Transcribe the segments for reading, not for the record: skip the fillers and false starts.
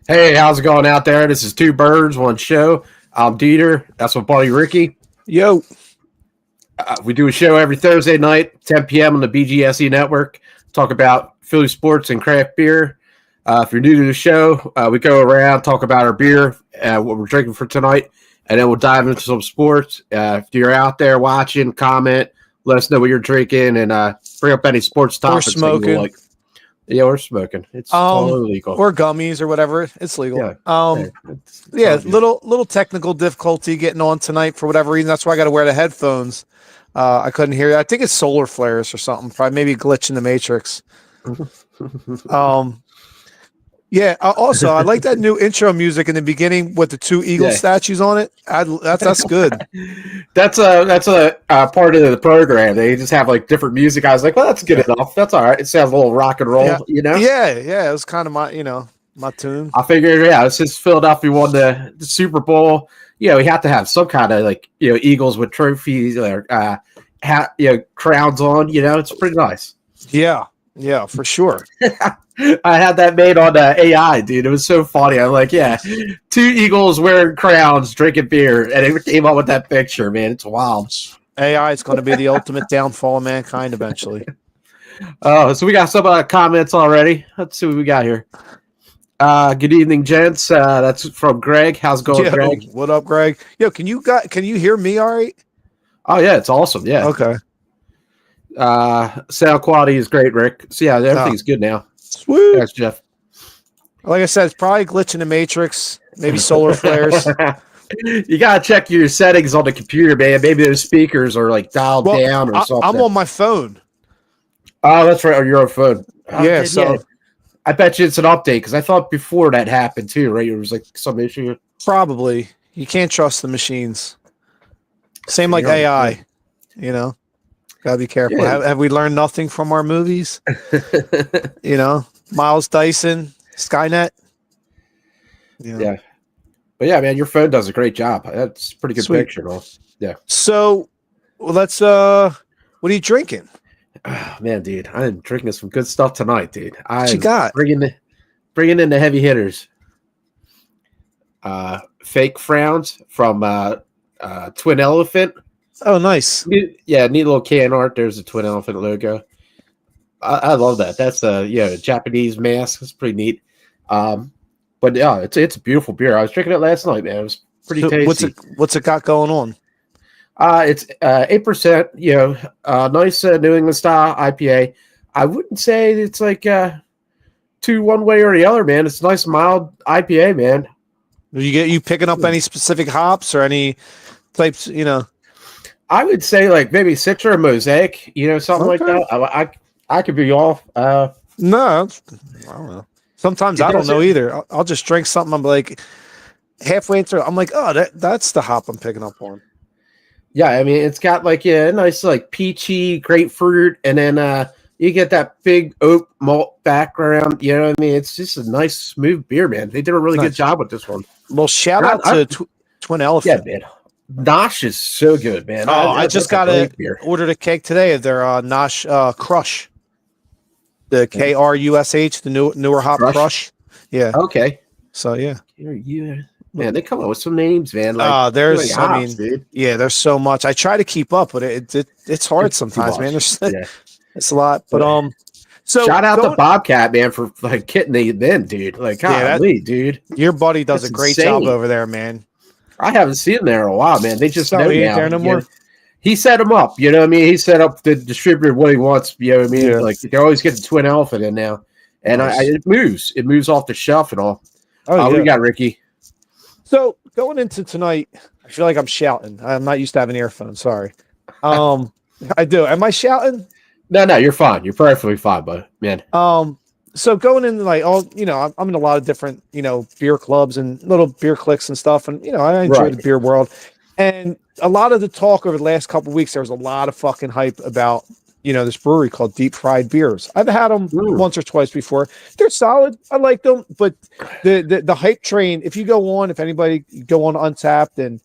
Hey, how's it going out there? This is Two Birds, One Show. I'm DeeTer. That's my buddy Ricky. Yo. We do a show every Thursday night, 10 p.m. on the BGSE Network. Talk about Philly sports and craft beer. If you're new to the show, we go around, talk about our beer, what we're drinking for tonight, and then we'll dive into some sports. If you're out there watching, comment, let us know what you're drinking, and bring up any sports topics. Or smoking. Like. Yeah, we're smoking. It's totally legal. Or gummies or whatever. It's legal. Yeah, it's little technical difficulty getting on tonight for whatever reason. That's why I got to wear the headphones. I couldn't hear you. I think it's solar flares or something. Probably maybe a glitch in the matrix. Also, I like that new intro music in the beginning with the two eagle statues on it. That's good. That's a part of the program. They just have like different music. I was like, well, that's good enough. That's all right. It sounds a little rock and roll, you know? Yeah. It was kind of my tune. I figured, it's just Philadelphia won the Super Bowl. We have to have some kind of Eagles with trophies or crowns on. It's pretty nice. Yeah, for sure. I had that made on AI, dude. It was so funny. I'm like, two eagles wearing crowns, drinking beer, and it came up with that picture, man. It's wild. AI is going to be the ultimate downfall of mankind eventually. Oh, so we got some comments already. Let's see what we got here. Good evening, gents. That's from Greg. How's it going, Greg? What up, Greg? Yo, can you hear me all right? Oh, yeah, it's awesome. Yeah. Okay. Sound quality is great, Rick. So, everything's good now. Sweet. Thanks, Jeff. Like I said, it's probably glitching the matrix, maybe solar flares. You got to check your settings on the computer, man. Maybe those speakers are dialed down or something. I'm on my phone. Oh, that's right. On your own phone. So I bet you it's an update because I thought before that happened too, right? It was some issue. Probably. You can't trust the machines. Same like AI, Gotta be careful. Yeah. Have we learned nothing from our movies? Miles Dyson, Skynet. Yeah. But man, your phone does a great job. That's a pretty good picture, though. Yeah. So let's what are you drinking? Oh, man, dude, I'm drinking some good stuff tonight, dude. What you got? Bringing in the heavy hitters. Fake frowns from Twin Elephant. Oh, nice. Neat little can art. There's a Twin Elephant logo. I love that. That's a Japanese mask. It's pretty neat. But it's a beautiful beer. I was drinking it last night, man. It was pretty tasty. What's it got going on? It's 8%. Nice New England style IPA. I wouldn't say it's two one way or the other, man. It's a nice mild IPA, man. You picking up any specific hops or any types? I would say maybe Citra or Mosaic, something like that. I could be off. No, I don't know. Sometimes I don't know either. I'll just drink something. I'm like halfway through. I'm like, oh, that's the hop I'm picking up on. Yeah, I mean it's got a nice peachy grapefruit, and then you get that big oak malt background. You know what I mean? It's just a nice smooth beer, man. They did a really good job with this one. Well, shout out to Twin Elephant. Yeah, man. Nosh is so good, man. I just got ordered a keg today of their Nosh Crush. The KRUSH, the newer hop Crush. Yeah. Okay. So yeah. Man, they come up with some names, man. There's dude. there's so much. I try to keep up, but it's hard sometimes, man. It's a lot. But so shout out to Bobcat, man, for getting the in, dude. Dude. Your buddy does a great job over there, man. I haven't seen him there in a while, man. They just know he ain't now. There no more. He set him up, you know what I mean? He set up the distributor what he wants, you know what I mean? Yeah. They always get the Twin Elephant in now. And it moves off the shelf and all. What do you got, Ricky? So going into tonight, I feel like I'm shouting. I'm not used to having earphones, sorry. I do. Am I shouting? No, you're fine. You're perfectly fine, bud. Man. So going into I'm in a lot of different, beer clubs and little beer cliques and stuff. And, I enjoy the beer world. And a lot of the talk over the last couple of weeks, there was a lot of fucking hype about, this brewery called Deep Fried Beers. I've had them once or twice before. They're solid. I like them. But the hype train, if anybody go on Untapped and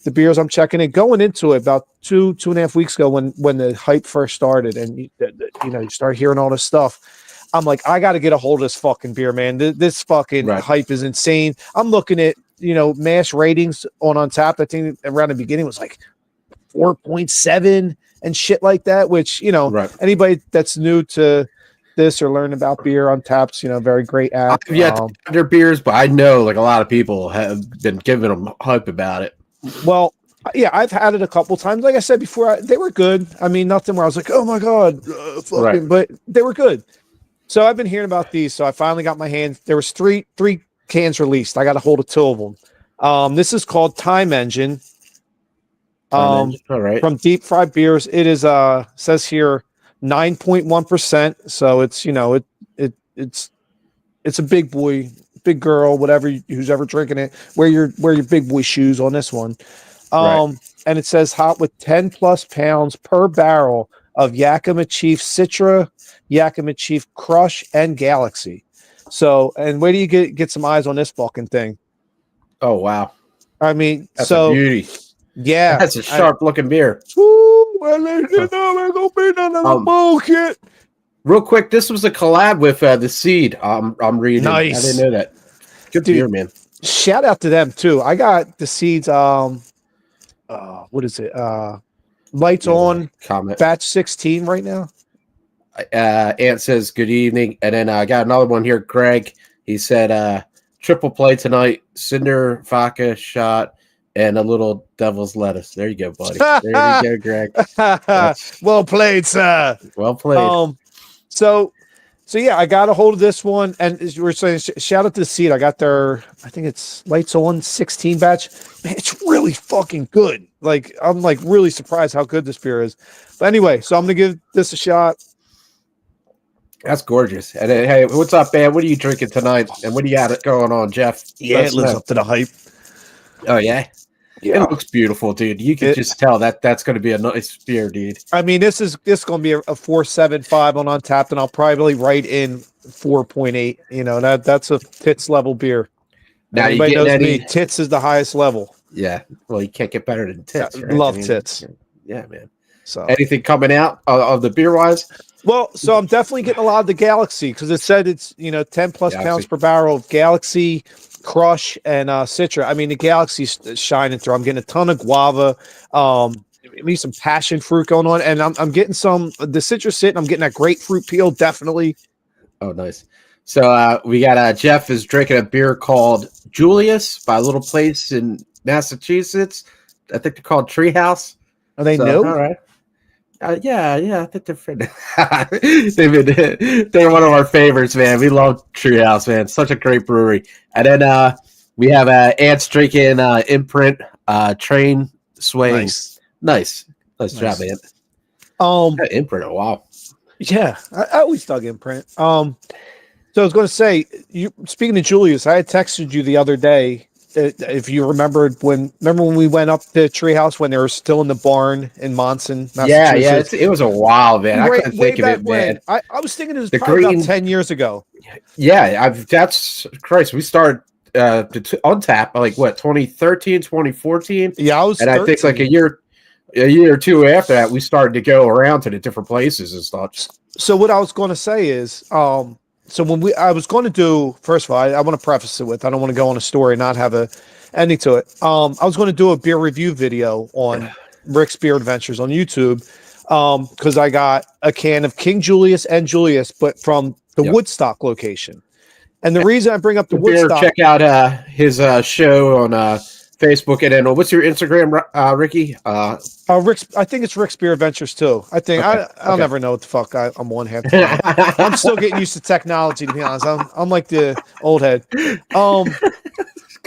the beers I'm checking in, going into it about 2.5 weeks ago when the hype first started and, you start hearing all this stuff. I'm like, I got to get a hold of this fucking beer, man. This fucking hype is insane. I'm looking at, mass ratings on Untappd. I think around the beginning was like 4.7 and shit like that, which, anybody that's new to this or learn about beer, Untappd's, very great app. I've yet to have their beers, but I know like a lot of people have been giving them hype about it. Well, yeah, I've had it a couple times. Like I said before, they were good. I mean, nothing where I was like, oh my God, but they were good. So I've been hearing about these. So I finally got my hands. There was three cans released. I got a hold of 2 of them. This is called Time Engine. All right. From Deep Fried Beers. It is says here 9.1%. So it's it's a big boy, big girl, whatever who's ever drinking it. Wear your big boy shoes on this one. And it says hot with 10 plus pounds per barrel of Yakima Chief Citra, Yakima Chief Crush, and Galaxy. So, and where do you get some eyes on this fucking thing? Oh wow! I mean, that's a beauty. Yeah, that's a sharp looking beer. Bullshit. Real quick, this was a collab with the Seed. I'm reading. Nice. I didn't know that. Good beer, man. Shout out to them too. I got the Seeds. What is it? Lights on comment. Batch 16 right now. Ant says good evening, and then I got another one here. Greg, he said triple play tonight, cinder vodka shot, and a little devil's lettuce. There you go, buddy. There you go, Greg. Well played, sir. Well played. So yeah, I got a hold of this one, and as you were saying, shout out to the Seed. I got their, I think it's Lights On 16 batch. Man, it's really fucking good. Like, I'm like really surprised how good this beer is. But anyway, so I'm gonna give this a shot. That's gorgeous. And hey, what's up, man? What are you drinking tonight? And what do you got going on, Jeff? Yeah, it lives up to the hype. Oh yeah. Yeah. It looks beautiful, dude. You can just tell that's going to be a nice beer, dude. I mean, this is going to be a 4.75 on Untappd, and I'll probably write in 4.8. You know, that's a Tits level beer. Now everybody knows me. Tits is the highest level. Yeah. Well, you can't get better than Tits. Right? Love Tits. Yeah, man. So anything coming out of the beer wise? Well, so I'm definitely getting a lot of the Galaxy because it said it's 10 plus pounds per barrel of Galaxy, Crush, and Citra. I mean, the Galaxy's shining through. I'm getting a ton of guava, maybe some passion fruit going on, and I'm getting some the citrus sitting. I'm getting that grapefruit peel, definitely. Oh, nice. So we got Jeff is drinking a beer called Julius by a little place in Massachusetts. I think they're called Treehouse. Are they new? All right. Yeah, I think they're friendly. They're one of our favorites, man. We love Treehouse, man. Such a great brewery. And then we have Ants drinking Imprint Train Swaying. Nice job, man. Imprint, wow. Yeah, I always dug Imprint. So I was going to say, speaking of Julius, I had texted you the other day. If you remembered when we went up to Treehouse when they were still in the barn in Monson, Massachusetts. Yeah, it was a while, man. I couldn't think of it, man. I was thinking it was probably about 10 years ago. Yeah, that's Christ. We started on tap like what 2013, 2014. Yeah, I was, and 13. I think like a year or two after that, we started to go around to the different places and stuff. So what I was going to say is, so I was going to do, first of all, I want to preface it with, I don't want to go on a story and not have a ending to it. I was going to do a beer review video on Rick's Beer Adventures on YouTube because I got a can of King Julius and Julius, but from the Woodstock location. And the reason I bring up the Woodstock... Check out his show on Facebook. And then what's your Instagram, Ricky? Rick's, I think it's Rick's Beer Adventures too. I think I'll never know what the fuck I'm on half the time. I'm still getting used to technology, to be honest. I'm like the old head.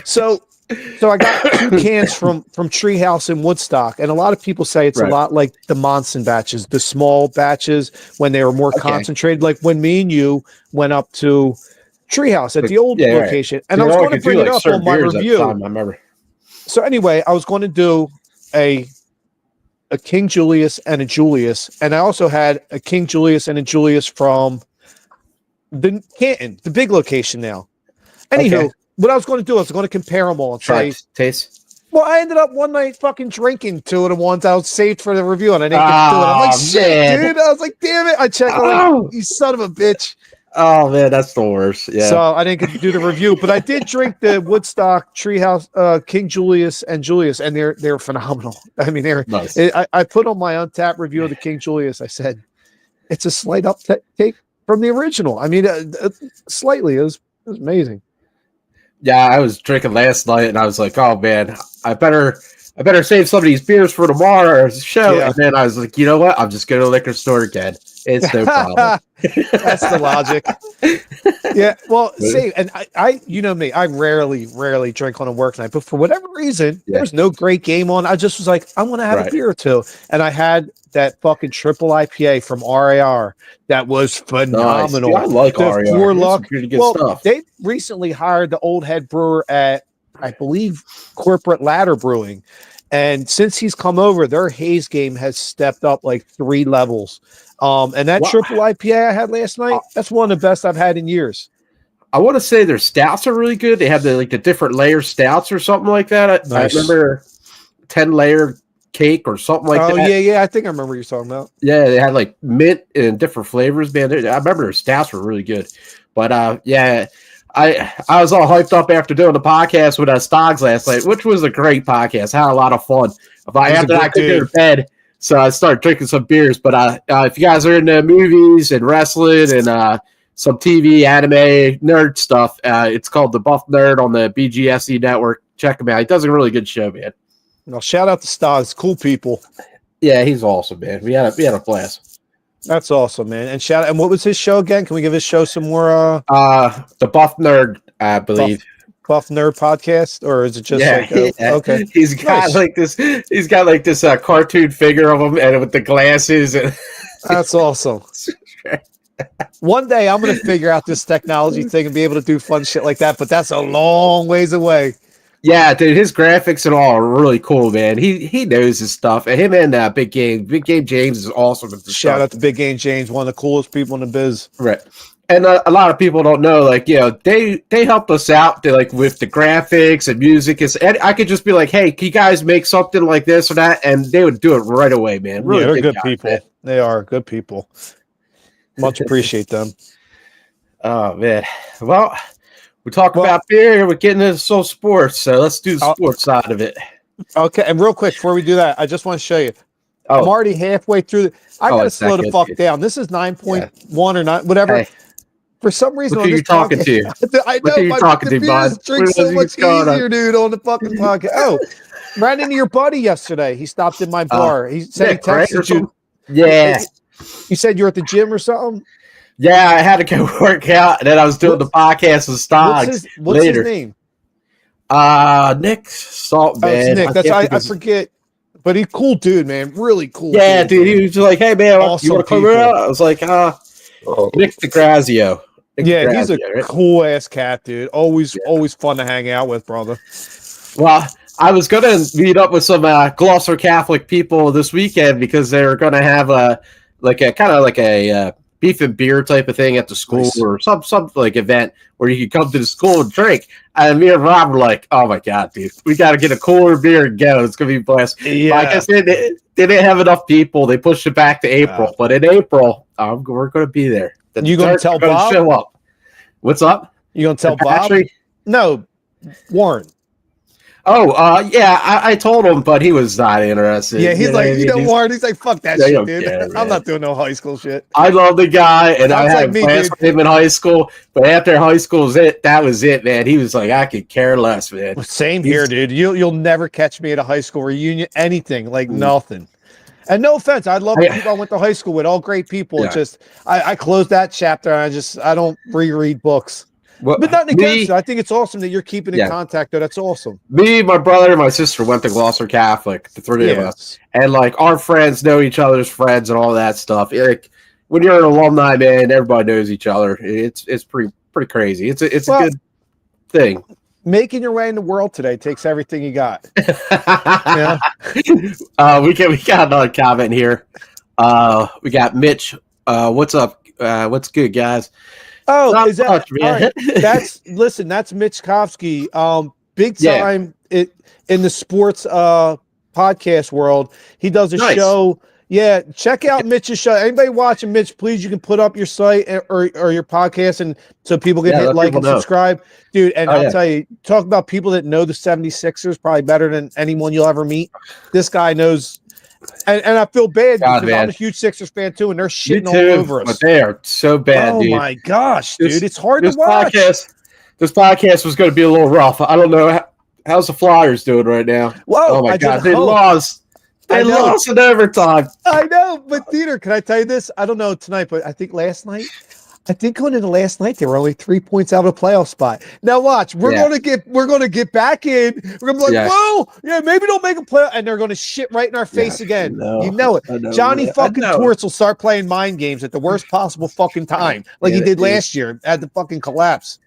So I got 2 cans from Treehouse in Woodstock, and a lot of people say it's a lot like the Monson batches, the small batches when they were more concentrated. Like when me and you went up to Treehouse at the old location, and I was going to bring it up on my review. I remember. So anyway, I was going to do a King Julius and a Julius, and I also had a King Julius and a Julius from the Canton, the big location now. Anywho, what I was going to do, I was going to compare them all and try taste. Well, I ended up one night fucking drinking 2 of the ones I was saved for the review, and I didn't get to do it. I'm like, shit, dude. I was like, damn it. I checked. Like, you son of a bitch. Oh man, that's the worst. Yeah. So I didn't get to do the review, but I did drink the Woodstock Treehouse King Julius and Julius, and they're phenomenal. I mean, Nice. I put on my Untapped review of the King Julius. I said it's a slight uptake from the original. I mean, slightly. It was amazing. Yeah, I was drinking last night, and I was like, "Oh man, I better save some of these beers for tomorrow's show." Yeah. And then I was like, "You know what? I'm just going to the liquor store again. It's no problem." That's the logic. Yeah, well, see, and I, you know me, I rarely drink on a work night, but for whatever reason, there was no great game on. I just was like, I want to have a beer or two, and I had that fucking triple IPA from RAR that was phenomenal. Nice. Yeah, I like RAR. Four Luck. Pretty good stuff. They recently hired the old head brewer at, I believe, Corporate Ladder Brewing. And since he's come over, their haze game has stepped up like 3 levels. And that triple IPA I had last night, that's one of the best I've had in years. I want to say their stouts are really good. They have the different layer stouts or something like that. Nice. I remember 10-layer cake or something like that. Oh, yeah. I think I remember what you're talking about. Yeah, they had like mint and different flavors, man. I remember their stouts were really good. But yeah, I was all hyped up after doing the podcast with Stoggs last night, which was a great podcast. Had a lot of fun. After I could go to bed, so I started drinking some beers. But if you guys are into movies and wrestling and some TV, anime, nerd stuff, it's called The Buff Nerd on the BGSE Network. Check him out. He does a really good show, man. Well, shout out to Stoggs. Cool people. Yeah, he's awesome, man. We had a blast. That's awesome, man. And what was his show again? Can we give his show some more? The Buff Nerd, I believe. Buff Nerd podcast, or is it just okay? He's got He's got like this cartoon figure of him, and with the glasses. And that's awesome. One day I'm going to figure out this technology thing and be able to do fun shit like that, but that's a long ways away. Yeah, dude, his graphics and all are really cool, man. He knows his stuff. And him and Big Game James is awesome. Shout out to Big Game James, one of the coolest people in the biz. Right. And a lot of people don't know, like, you know, they help us out with the graphics and music. And I could just be like, hey, can you guys make something like this or that? And they would do it right away, man. Really, they're good people. Man. They are good people. Much appreciate them. Oh, man. Well, we talk about beer. We're getting into some sports, so let's do the sports side of it. Okay, and real quick before we do that, I just want to show you. I'm already halfway through. I got to slow the fuck down. This is 9.1 or 9, whatever. Hey. For some reason, look who you're talking to. I know. You're talking to, bud. Drink so much easier, dude, on the fucking podcast. Oh, ran into your buddy yesterday. He stopped in my bar. He said he texted you. Yeah. You said you're at the gym or something? Yeah, I had to go work out, and then I was doing the podcast with Stoggs. What's his name? Nick Salt, man. It's Nick. I forget. But he's cool dude, man. Really cool. Yeah, dude. He was just like, hey, man, you want to come out? I was like, Nick DeGrazio. Yeah, he's a cool ass cat, dude. Always fun to hang out with, brother. Well, I was gonna meet up with some Gloucester Catholic people this weekend because they were gonna have a beef and beer type of thing at the school or some like event where you could come to the school and drink. And me and Rob were like, "Oh my god, dude, we got to get a cooler beer and go. It's gonna be blessed." Yeah. But I guess they didn't have enough people. They pushed it back to April, but in April, we're gonna be there. You gonna tell Bob? Show up. What's up? You gonna tell Bob? No, Warren. Oh, yeah, I told him, but he was not interested. Yeah, he's like, Warren, he's like, fuck that shit, dude. Care, I'm not doing no high school shit. I love the guy, and I had plans with him in high school, but after high school, that was it, man. He was like, I could care less, man. Same here, dude. You'll never catch me at a high school reunion, anything, like nothing. And no offense, I love the people I went to high school with, all great people. Yeah. It's just, I closed that chapter, and I don't reread books. Well, but nothing against it. I think it's awesome that you're keeping in contact, though. That's awesome. Me, my brother, and my sister went to Gloucester Catholic, the three of us. And, like, our friends know each other's friends and all that stuff. Like, when you're an alumni, man, everybody knows each other. It's pretty crazy. It's a good thing. Making your way in the world today takes everything you got. We got another comment here. We got Mitch. What's up? What's good, guys? Oh, is that much, right. That's Mitch Kovsky, big time in the sports podcast world. He does a show. Yeah, check out Mitch's show. Anybody watching Mitch, please, you can put up your site or your podcast, and so people can hit like and subscribe. Dude, and I'll tell you, talk about people that know the 76ers probably better than anyone you'll ever meet. This guy knows, and I feel bad because I'm a huge Sixers fan too, and they're shitting all over us. But they are so bad, dude. Oh my gosh, dude. It's hard to watch. This podcast was going to be a little rough. I don't know. How's the Flyers doing right now? Whoa, oh my God, they lost. They lost in overtime. I know, but DeeTer, can I tell you this? I don't know tonight, but I think last night, going into last night, they were only 3 points out of a playoff spot. Now watch, we're gonna get back in. We're gonna be like, whoa, maybe don't make a play, and they're gonna shit right in our face again. You know it. Johnny fucking Torts will start playing mind games at the worst possible fucking time, like he did last year at the fucking collapse.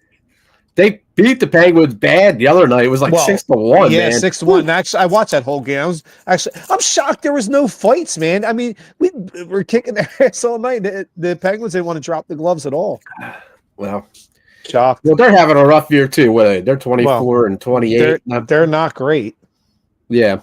They beat the Penguins bad the other night. It was like 6-1. Yeah, man. 6-1. Actually, I watched that whole game. I'm shocked there was no fights, man. I mean, we were kicking their ass all night. The Penguins didn't want to drop the gloves at all. Well, shocked. Well, they're having a rough year too. They're 24 and 28. They're not great. Yeah,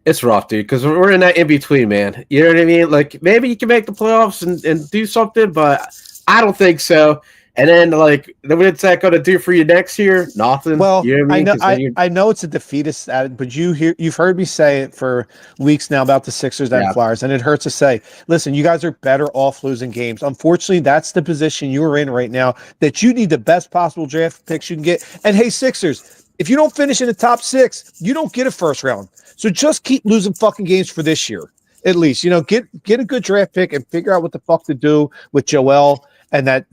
it's rough, dude. Because we're in that in between, man. You know what I mean? Like maybe you can make the playoffs and do something, but I don't think so. And then, what's that going to do for you next year? Nothing. Well, you know what I mean? I know it's a defeatist attitude, but you've heard me say it for weeks now about the Sixers and Flyers, and it hurts to say, listen, you guys are better off losing games. Unfortunately, that's the position you are in right now, that you need the best possible draft picks you can get. And hey, Sixers, if you don't finish in the top 6, you don't get a first round. So just keep losing fucking games for this year, at least. Get a good draft pick and figure out what the fuck to do with Joel and that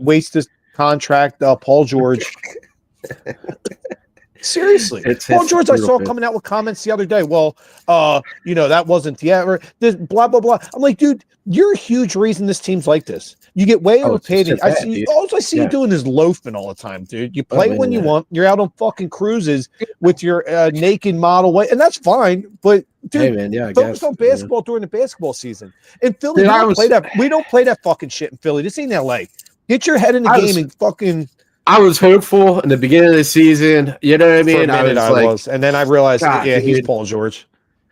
waste his contract, Paul George. Seriously, Paul George, I saw coming out with comments the other day. Well, that wasn't this blah blah blah. I'm like, dude, you're a huge reason this team's like this. You get way overpaid. I see you doing is loafing all the time, dude. You play when you want. You're out on fucking cruises with your naked model, and that's fine. But dude, focus on basketball during the basketball season. In Philly, we don't play that fucking shit in Philly. This ain't LA. Get your head in the game and fucking. I was hopeful in the beginning of the season. You know what I mean? I was, and then I realized, he's Paul George.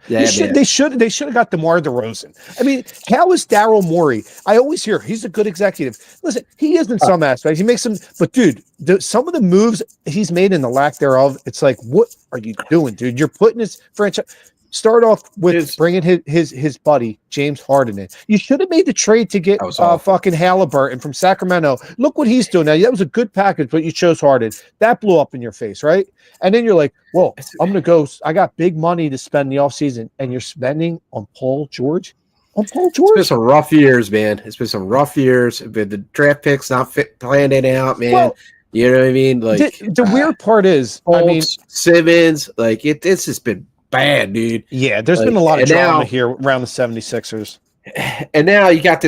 Yeah, they should have got DeMar DeRozan. I mean, how is Daryl Morey? I always hear he's a good executive. Listen, he is in some aspects. He makes some, but dude, some of the moves he's made and the lack thereof, it's like, what are you doing, dude? You're putting his franchise. Start off with bringing his buddy James Harden in. You should have made the trade to get fucking Halliburton from Sacramento. Look what he's doing now. That was a good package, but you chose Harden. That blew up in your face, right? And then you're like, well, I'm gonna go. I got big money to spend the offseason, and you're spending on Paul George. It's been some rough years, man. It's been some rough years. But the draft picks not planning out, man. Well, you know what I mean? Like the weird part is, Simmons, it's just been bad, dude. Yeah, there's been a lot of drama here around the 76ers. And now you got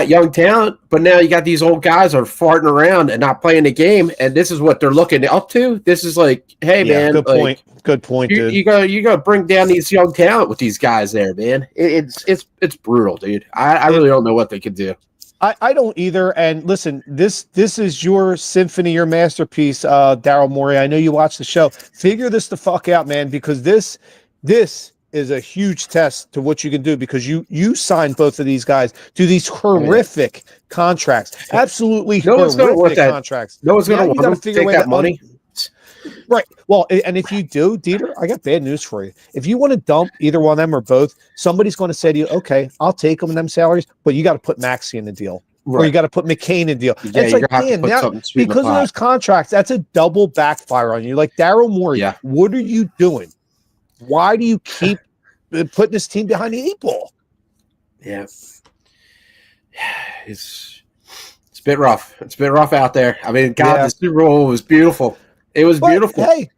young talent, but now you got these old guys that are farting around and not playing the game, and this is what they're looking up to. This is like, hey man, good point, dude. You gotta bring down these young talent with these guys there, man. It's brutal, dude. I really don't know what they could do. I don't either. And listen, this is your symphony, your masterpiece, Daryl Morey. I know you watch the show. Figure this the fuck out, man, because this is a huge test to what you can do, because you signed both of these guys to these horrific contracts. Absolutely horrific contracts. No one's going to want to take that money. Right. Well, and if you do, DeeTer, I got bad news for you. If you want to dump either one of them or both, somebody's going to say to you, okay, I'll take them in them salaries, but you got to put Maxey in the deal. Right. Or you got to put McCain in the deal. Yeah, it's like, man, now, because of those contracts, that's a double backfire on you. Like, Daryl Morey, what are you doing? Why do you keep putting this team behind the 8 ball? Yeah. It's a bit rough. It's a bit rough out there. I mean, God, the Super Bowl was beautiful. It was beautiful. Hey,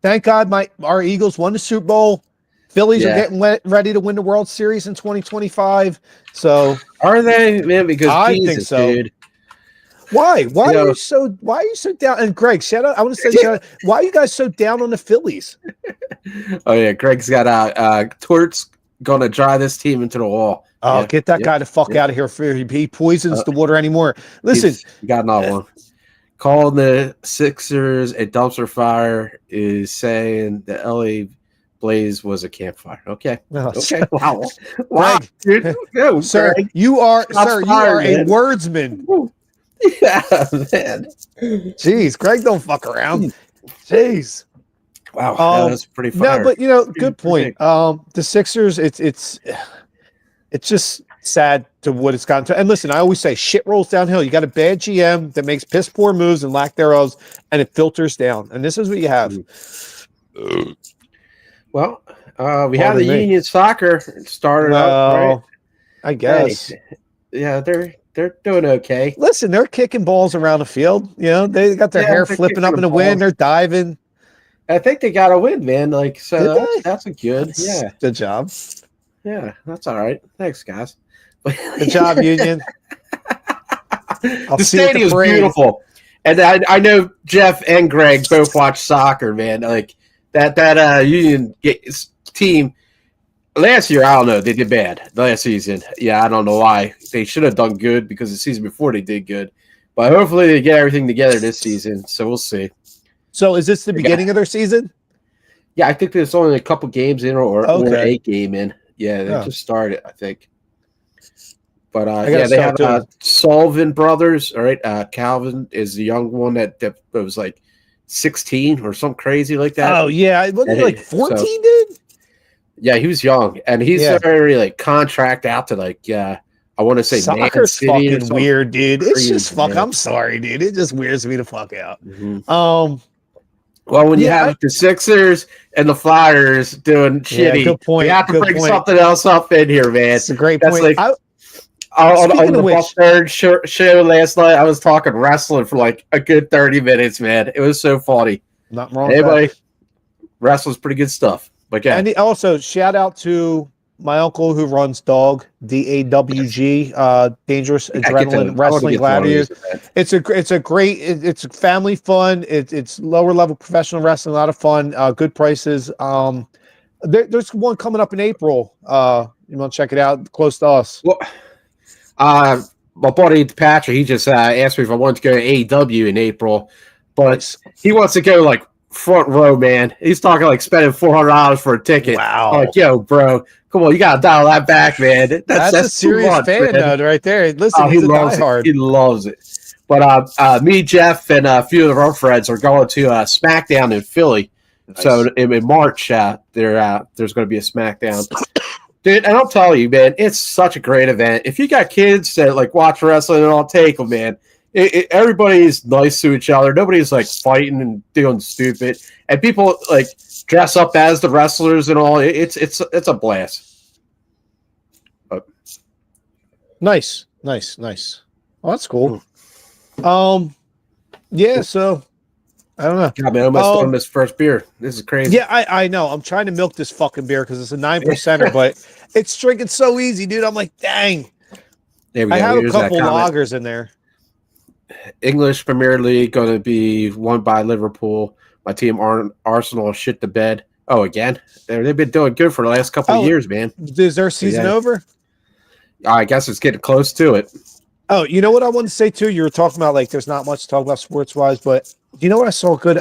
thank God our Eagles won the Super Bowl. Phillies are getting ready to win the World Series in 2025. So are they, man? Because I think so. Dude. Why? Why are you so down? And Greg, shout out. I want to say, why are you guys so down on the Phillies? Oh yeah, Greg's got Torts gonna drive this team into the wall. Oh, get that guy the fuck out of here! He poisons the water anymore. Listen, you got another one. Calling the Sixers a dumpster fire is saying the LA blaze was a campfire. Okay. No, Okay. Wow. Greg, dude. Go, sir, Greg. you are Man. a wordsman. Yeah, man. Jeez, Greg don't fuck around. Jeez. Wow, that's pretty fire. No, but good point. The Sixers, it's just sad to what it's gotten to. And listen, I always say shit rolls downhill. You got a bad GM that makes piss poor moves and lack thereof, and it filters down. And this is what you have. Well, we have the Union Soccer started up, right? I guess. Hey, yeah, they're doing okay. Listen, they're kicking balls around the field. They got their hair flipping up in the wind. They're diving. I think they got a win, man. Like, so that's a good. Yeah, good job. Yeah, that's all right. Thanks, guys. Good job, Union. The stadium's beautiful, and I know Jeff and Greg both watch soccer, man. Like that Union team last year, I don't know, they did bad last season. Yeah, I don't know why. They should have done good because the season before they did good, but hopefully they get everything together this season. So we'll see. So is this the beginning of their season? Yeah, I think there's only a couple games in or a game in. Yeah, they just started, I think. But they have Sullivan brothers. All right, Calvin is the young one that was like 16 or something crazy like that. Oh yeah, wasn't he like 14, dude? Yeah, he was young, and he's already like contract out to like I want to say soccer's fucking weird, dude. It's just fuck. I'm sorry, dude. It just weirds me to fuck out. Mm-hmm. Well, when you have the Sixers and the Flyers doing shitty, good point. You have to bring something else up in here, man. It's a great point. Like, on the third show last night, I was talking wrestling for like a good 30 minutes, man. It was so funny. Not wrong. Anyway, wrestling's pretty good stuff. But yeah. And also, shout out to my uncle who runs DAWG, DAWG, Dangerous Adrenaline Wrestling Gladiators. It's family fun. It's lower level professional wrestling, a lot of fun, good prices. There's one coming up in April. You want to check it out, close to us. Well, my buddy Patrick, he just asked me if I wanted to go to AEW in April, but he wants to go like front row, man. He's talking like spending $400 for a ticket. Wow. I'm like, yo, bro, come on, you gotta dial that back, man. That's a serious fan node right there. Listen, he loves it. He loves it. But me, Jeff, and a few of our friends are going to SmackDown in Philly. Nice. So in March, there's going to be a SmackDown. Dude, and I'll tell you, man, it's such a great event. If you got kids that like watch wrestling, and I'll take them, man. Everybody's nice to each other. Nobody's like fighting and doing stupid, and people like dress up as the wrestlers and all. It's a blast. But. Nice. Oh, that's cool. Yeah. So I don't know. God, man, I almost done this first beer. This is crazy. Yeah, I know. I'm trying to milk this fucking beer because it's a 9%er, but it's drinking so easy, dude. I'm like, dang. There we go. I have a couple lagers in there. English Premier League going to be won by Liverpool. My team Arsenal shit the bed. Oh, again? They've been doing good for the last couple of years, man. Is their season over? I guess it's getting close to it. Oh, you know what I wanted to say too? You were talking about like there's not much to talk about sports-wise, but you know what I saw a good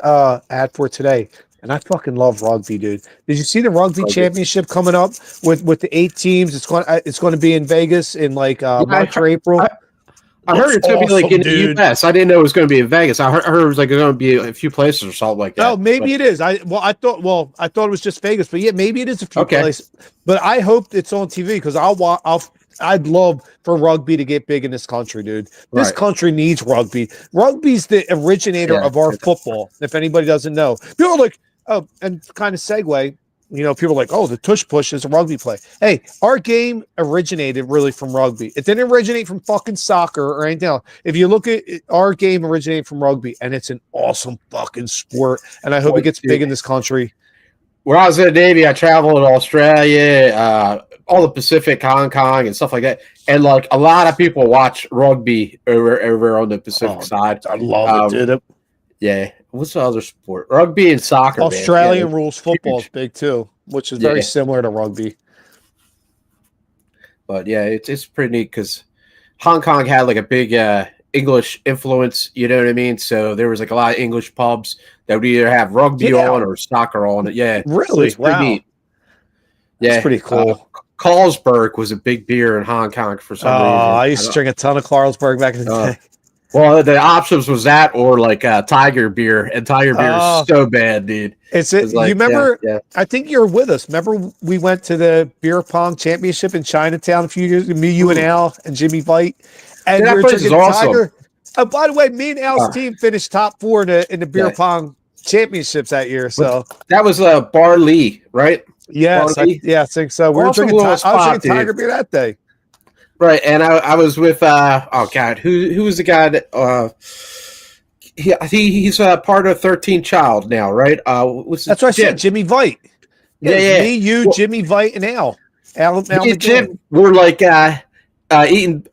ad for today? And I fucking love rugby, dude. Did you see the rugby championship coming up with the 8 teams? It's going to be in Vegas in like March or April. I heard it's going to be like in the U.S. I didn't know it was going to be in Vegas. I heard it was like going to be a few places or something like that. Oh, maybe it is. I thought it was just Vegas, but yeah, maybe it is a few places. But I hope it's on TV because I'd love for rugby to get big in this country, dude. This country needs rugby. Rugby's the originator of our football. If anybody doesn't know, people are like, oh, and kind of segue. You know, people are like, oh, the Tush Push is a rugby play. Hey, our game originated really from rugby. It didn't originate from fucking soccer or anything else. If you look at it, our game originated from rugby, and it's an awesome fucking sport. And I hope it gets big in this country. When I was in the Navy, I traveled to Australia, all the Pacific, Hong Kong, and stuff like that. And like a lot of people watch rugby over on the Pacific side. I love it, dude. Yeah. What's the other sport? Rugby and soccer. Australian rules football is big too, which is very similar to rugby. But yeah, it's pretty neat because Hong Kong had like a big English influence. You know what I mean? So there was like a lot of English pubs that would either have rugby on or soccer on it. Yeah, really? It's pretty neat. Yeah, that's pretty cool. Carlsberg was a big beer in Hong Kong for some reason. I used to drink a ton of Carlsberg back in the day. Well, the options was that or like Tiger beer, and Tiger beer is so bad, dude. Like, you remember? Yeah. I think you were with us. Remember we went to the beer pong championship in Chinatown a few years ago. Me, you, and Al, and Jimmy Vite, and we were drinking Tiger. By the way, me and Al's team finished top 4 in the beer pong championships that year. So that was Bar Lee, right? Yes, I think so. We were drinking. I was drinking Tiger beer that day. Right, and I was with who was the guy that he's part of 13 Child now, right? That's what I said, Jimmy Vite. Yeah. Me, you, Jimmy Vite, and Al. Me and Jim were like eating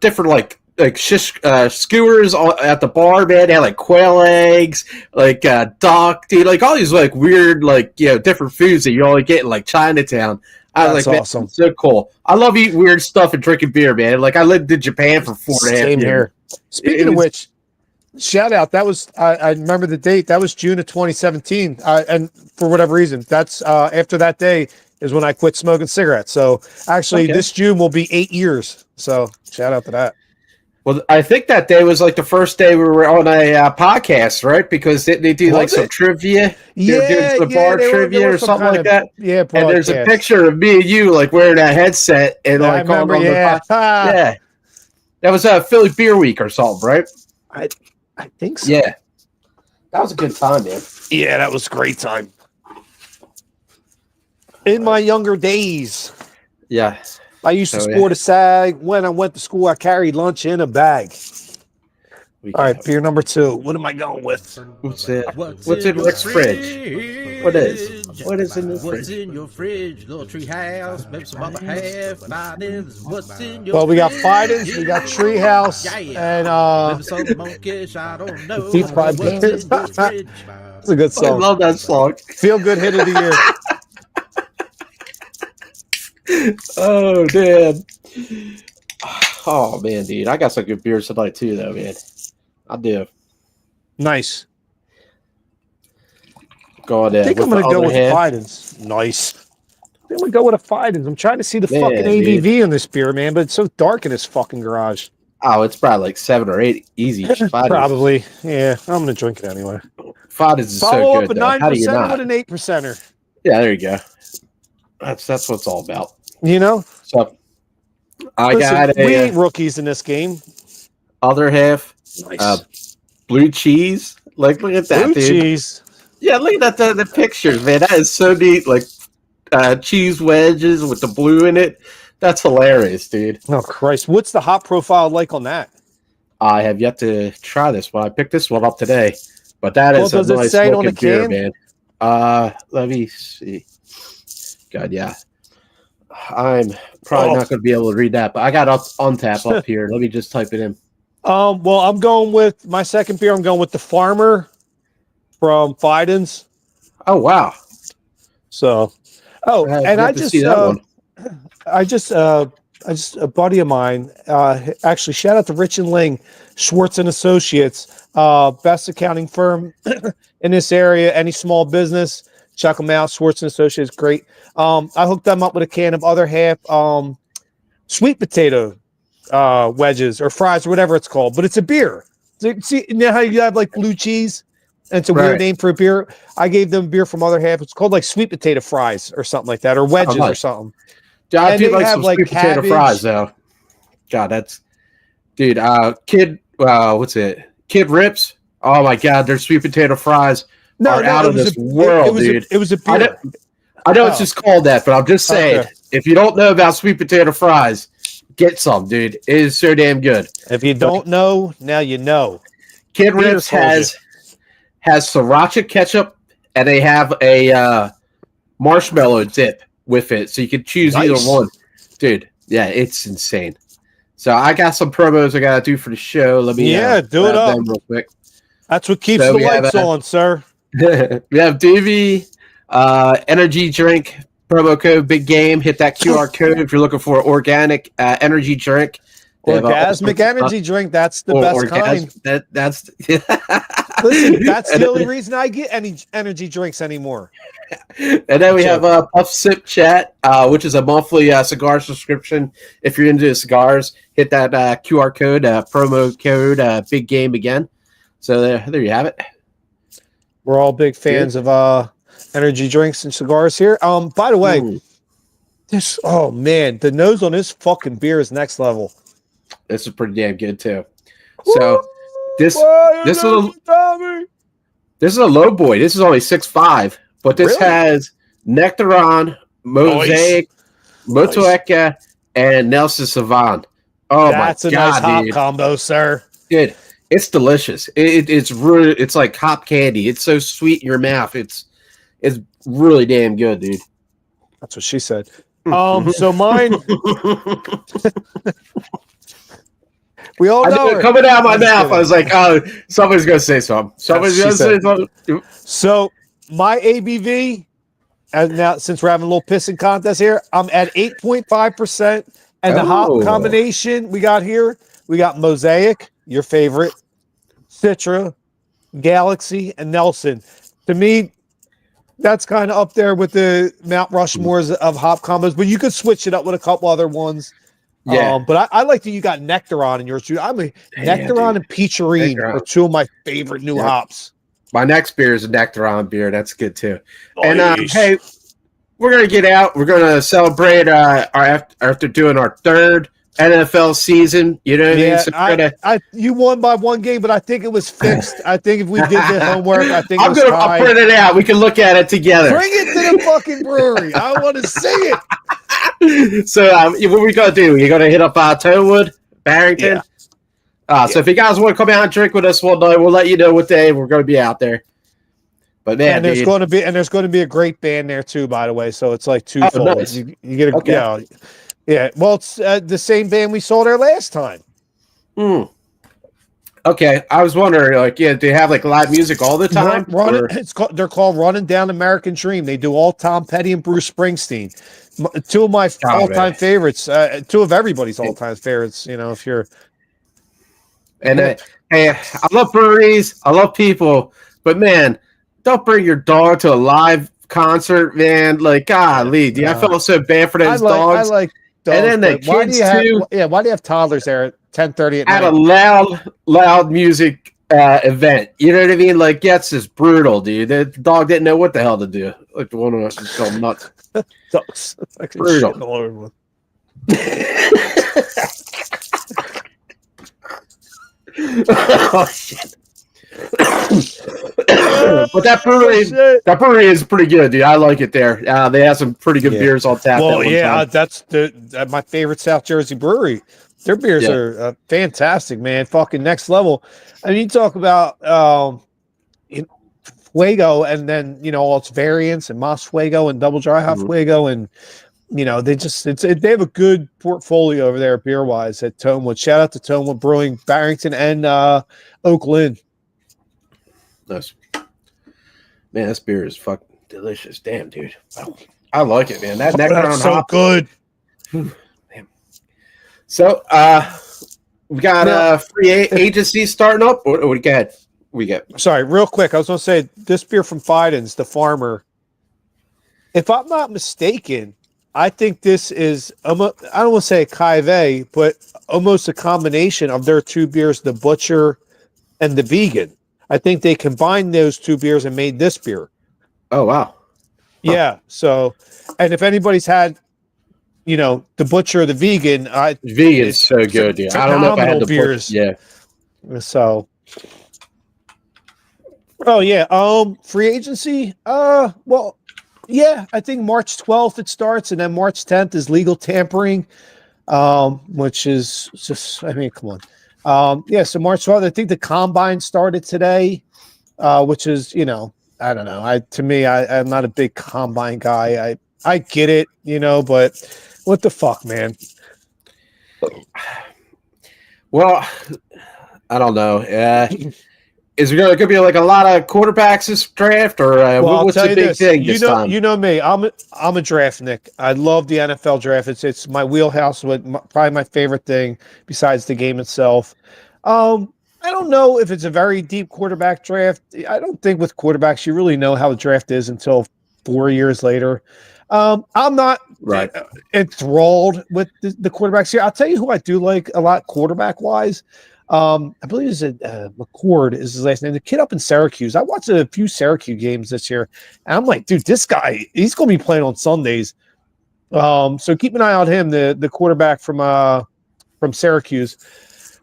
different like skewers at the bar, man. They had like quail eggs, like duck, dude, like all these like weird different foods that you only get in like Chinatown. I was like, awesome. So cool. I love eating weird stuff and drinking beer, man. Like I lived in Japan for 4.5 years. Speaking of which, shout out. That was I remember the date. That was June of 2017. And for whatever reason, that's after that day is when I quit smoking cigarettes. So actually, this June will be 8 years. So shout out to that. Well, I think that day was like the first day we were on a podcast, right? Because they do like some trivia. They were doing some bar trivia or something like that. Yeah, and there's a picture of me and you like wearing that headset and like calling on the podcast. Yeah, that was a Philly Beer Week or something, right? I think so. Yeah, that was a good time, man. Yeah, that was a great time. In my younger days. Yeah. I used to sport a sag. When I went to school, I carried lunch in a bag. All right, beer number 2. What am I going with? What's in Rick's fridge? What is in the fridge? What's in your fridge? Little tree house, maybe some other half. Fidens. What's in your we got Fidens, we got Tree House, and maybe some monkish, I don't know. Deep fried beers. That's a good song. I love that song. Feel good hit of the year. Oh, man. Oh, man, dude. I got some good beers tonight, too, though, man. I do. Nice. Go on there. I think I'm going to go with Fidens. Nice. I think I'm going to go with a Fidens. I'm trying to see the fucking ABV in this beer, man, but it's so dark in this fucking garage. Oh, it's probably like 7 or 8 easy. Probably. Yeah, I'm going to drink it anyway. Fidens is Follow so good, up a 9% with an 8%er. Yeah, there you go. That's what it's all about. You know? So, we ain't rookies in this game. Other half, nice. Blue cheese. Like, look at that, blue dude. Cheese. Yeah, look at that. The pictures, man. That is so neat. Like, cheese wedges with the blue in it. That's hilarious, dude. Oh, Christ. What's the hop profile like on that? I have yet to try this one. I picked this one up today. But that is a nice looking beer, man. Let me see. God, yeah. I'm probably not going to be able to read that, but I got Untap up here. Let me just type it in. Well, I'm going with my second beer. I'm going with the Farmer from Fidens. Oh, wow. So, and I just a buddy of mine, actually shout out to Rich and Ling, Schwartz and Associates, best accounting firm in this area. Any small business, check them out. Schwartz and Associates, great. I hooked them up with a can of other half sweet potato wedges or fries or whatever it's called, but it's a beer. See, you know how you have like blue cheese, and it's a weird name for a beer. I gave them beer from other half. It's called like sweet potato fries or something like that, or wedges or something. Yeah, I do like some sweet potato fries though. God, that's Kid. What's it? Kid Rips. Oh my God, their sweet potato fries are out of this world, dude. It was a beer. I know it's just called that, but I'm just saying, if you don't know about sweet potato fries, get some, dude. It is so damn good. If you don't know, now you know. Kid Rips has sriracha ketchup, and they have a marshmallow dip with it, so you can choose either one. Dude, yeah, it's insane. So I got some promos I got to do for the show. Let me do it up real quick. That's what keeps the lights on, sir. We have DV energy drink promo code Big Game. Hit that QR code if you're looking for organic energy drink. Orgasmic energy drink. That's the best kind. That's Listen, that's the only reason I get any energy drinks anymore. And then we have Puff Sip Chat, which is a monthly cigar subscription. If you're into cigars, hit that QR code, promo code, Big Game again. So there you have it. We're all big fans of energy drinks and cigars here. By the way, the nose on this fucking beer is next level. This is pretty damn good too. So this is a low boy. This is only 6.5, but this has Nectaron, Mosaic, Motueka, and Nelson Sauvin. Oh, that's my God, nice hop combo, sir. Dude, it's delicious. It's like hop candy. It's so sweet in your mouth. It's really damn good, dude. That's what she said. So mine. We all know it. Coming out of my mouth, I was like, "Oh, somebody's gonna say something. Somebody's gonna say something." So my ABV, and now since we're having a little pissing contest here, I'm at 8.5%, and the hop combination we got here, we got Mosaic, your favorite, Citra, Galaxy, and Nelson. To me, that's kind of up there with the Mount Rushmores of hop combos, but you could switch it up with a couple other ones. Yeah, but I like that you got Nectaron in yours too. Nectaron and Peacherine are two of my favorite new hops. My next beer is a Nectaron beer. That's good too. And hey, we're gonna get out. We're gonna celebrate after doing our third NFL season. You know what I mean? So you won by one game, but I think it was fixed. I think if we did the homework, I think I'll print it out. We can look at it together. Bring it to the fucking brewery. I want to see it. So what are we gonna do? You're gonna hit up Tonewood, Barrington. Yeah. So if you guys want to come out and drink with us one night, we'll let you know what day we're going to be out there. But man, and there's going to be a great band there too, by the way. So it's like twofold. Nice. You get a yeah. Well, it's the same band we saw there last time. Okay, I was wondering, do they have live music all the time? They're called Running Down American Dream. They do all Tom Petty and Bruce Springsteen. Two of my all-time favorites. Two of everybody's all-time favorites. You know, if you're. And hey, I love breweries. I love people, but man, don't bring your dog to a live concert, man. Golly, dude, I felt so bad for those dogs. I like dogs. And then the kids too. Why do you have toddlers there at 10:30 at night? At a loud music event. You know what I mean? It's just brutal, dude. The dog didn't know what the hell to do. The one of us was so nuts. Dogs. Brutal. Oh shit! But that brewery is pretty good, dude. I like it there. They have some pretty good beers on tap. Well, that's my favorite South Jersey brewery. Their beers are fantastic, man. Fucking next level. I mean, you talk about Fuego, and then all its variants, and Mas Fuego and Double Dry Hop Fuego, and they have a good portfolio over there beer wise at Tonewood. Shout out to Tonewood Brewing, Barrington, and Oakland. Nice. Man, this beer is fucking delicious. Damn, dude. I like it, man. That's so good. Damn. So we got free agency starting up. What we got? Sorry, real quick. I was gonna say this beer from Fiden's, the Farmer. If I'm not mistaken, I think this is, I don't want to say a Caive, but almost a combination of their two beers, the Butcher and the Vegan. I think they combined those two beers and made this beer. Oh, wow. Yeah. So, and if anybody's had, the Butcher or the Vegan. Vegan's so good, dude. I don't know if I had the beers. Yeah. So. Oh, yeah. Free agency. Well, yeah, I think March 12th it starts, and then March 10th is legal tampering, which is just, I mean, come on. So March 12th, I think the combine started today, which is, I don't know. I'm not a big combine guy. I get it, but what the fuck, man? Well, I don't know. is there going to be like a lot of quarterbacks this draft, or what's the big thing this time? You know me. I'm a draft Nick. I love the NFL draft. It's my wheelhouse. Probably my favorite thing besides the game itself. I don't know if it's a very deep quarterback draft. I don't think with quarterbacks you really know how the draft is until 4 years later. I'm not enthralled with the quarterbacks here. I'll tell you who I do like a lot quarterback wise. I believe it's McCord is his last name. The kid up in Syracuse. I watched a few Syracuse games this year, and I'm like, dude, this guy, he's going to be playing on Sundays. So keep an eye on him, the quarterback from Syracuse.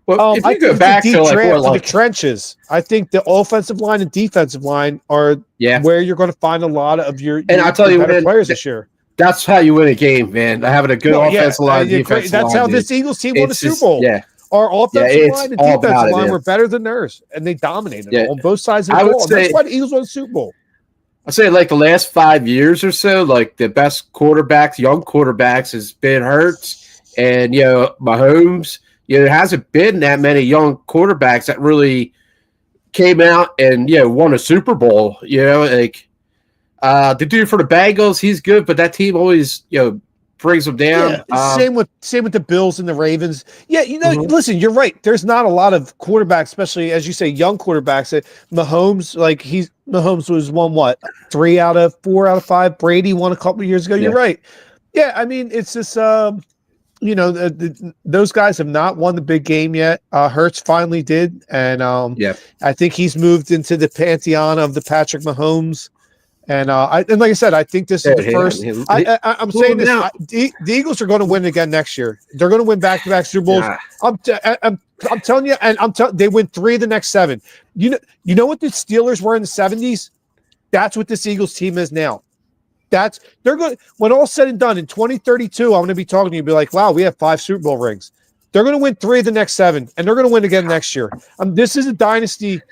Well, if you go back to the trenches, I think the offensive line and defensive line are where you're going to find a lot of your I'll tell you better players this year. That's how you win a game, man. Having a good offensive line, defensive line. That's how this Eagles team won the Super Bowl. Yeah. Our offensive line and defensive line were better than theirs, and they dominated on both sides of the ball. That's why the Eagles won the Super Bowl. I'd say like the last 5 years or so, like the best quarterbacks, young quarterbacks, has been Hurts and Mahomes. There hasn't been that many young quarterbacks that really came out and won a Super Bowl. Like the dude for the Bengals, he's good, but that team always brings them down. Same with the Bills and the Ravens. Yeah, listen, you're right. There's not a lot of quarterbacks, especially as you say, young quarterbacks. Mahomes, Mahomes was won 3 out of 4 out of 5. Brady won a couple of years ago. You're right. Yeah, I mean, it's just those guys have not won the big game yet. Hurts finally did, and I think he's moved into the pantheon of the Patrick Mahomes. And like I said, I think this is the first. I'm saying this. The Eagles are going to win again next year. They're going to win back-to-back Super Bowls. Yeah. I'm telling you, and they win 3 of the next 7. You know what the Steelers were in the 70s? That's what this Eagles team is now. They're going. When all's said and done in 2032, I'm going to be talking to you, and be like, wow, we have 5 Super Bowl rings. They're going to win 3 of the next 7, and they're going to win again next year. This is a dynasty.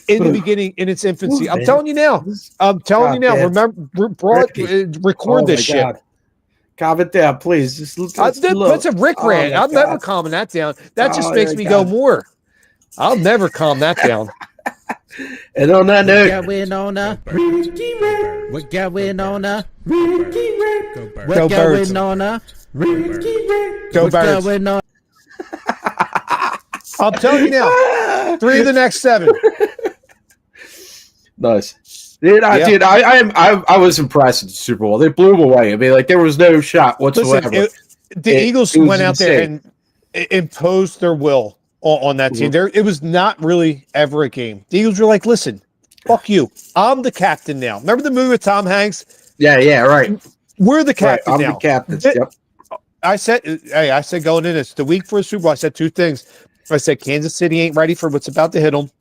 In the beginning, in its infancy. I'm telling you now. Remember, record this shit. Calm it down, please. That's a Rick rant. I'll never calm that down. That just makes me go more. I'll never calm that down. And on that note, we're going on a Go Birds. Go Birds. I'm telling you now. 3 of the next 7. Nice, dude. I was impressed at the Super Bowl. They blew them away. I mean, like there was no shot whatsoever. Listen, the Eagles went out there and imposed their will on that team. It was not really ever a game. The Eagles were like, "Listen, fuck you. I'm the captain now." Remember the movie with Tom Hanks? Yeah, right. We're the captain now. I'm the captain. Yep. I said going in this the week for the Super Bowl. I said 2 things. I said Kansas City ain't ready for what's about to hit them,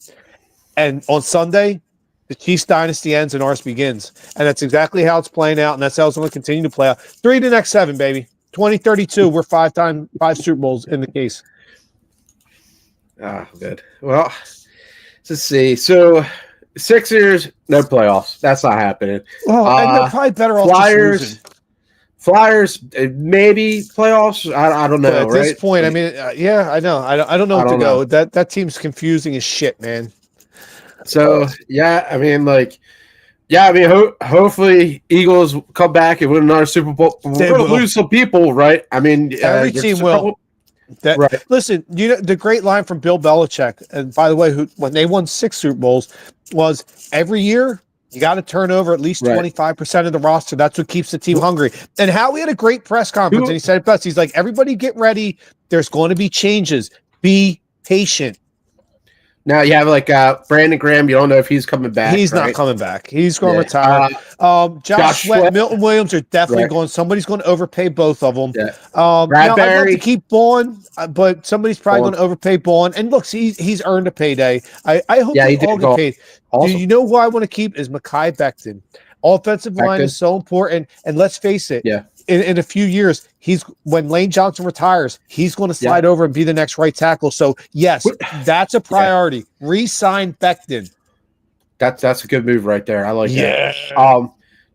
and on Sunday, the Chiefs dynasty ends and ours begins. And that's exactly how it's playing out, and that's how it's going to continue to play out. 3 to the next 7, baby. 2032, we're 5 Super Bowls in the case. Good. Well, let's see. So, Sixers, no playoffs. That's not happening. Well, and they're probably better off Flyers, maybe playoffs. I don't know. At this point, I mean, I know. I don't know what to go. That team's confusing as shit, man. So I mean, hopefully Eagles come back and win another Super Bowl. We're going to lose some people, right? I mean, every team will. Right. Listen, the great line from Bill Belichick, and by the way, when they won 6 Super Bowls, was every year you got to turn over at least 25% of the roster. That's what keeps the team hungry. And Howie had a great press conference, and he said it best. He's like, everybody get ready. There's going to be changes. Be patient. Now you have Brandon Graham. You don't know if he's coming back. He's not coming back. He's going to retire. Josh Sweat, Milton Williams are definitely going. Somebody's going to overpay both of them. Yeah. I'd love to keep Bourne, but somebody's probably going to overpay Bourne. And look, he's earned a payday. I hope they all get paid. Awesome. Do you know who I want to keep is Mekhi Becton. Offensive line is so important. And let's face it. Yeah. In a few years, when Lane Johnson retires, he's going to slide over and be the next right tackle. So yes, that's a priority. Yeah. Re-sign Becton. That's a good move right there. I like that.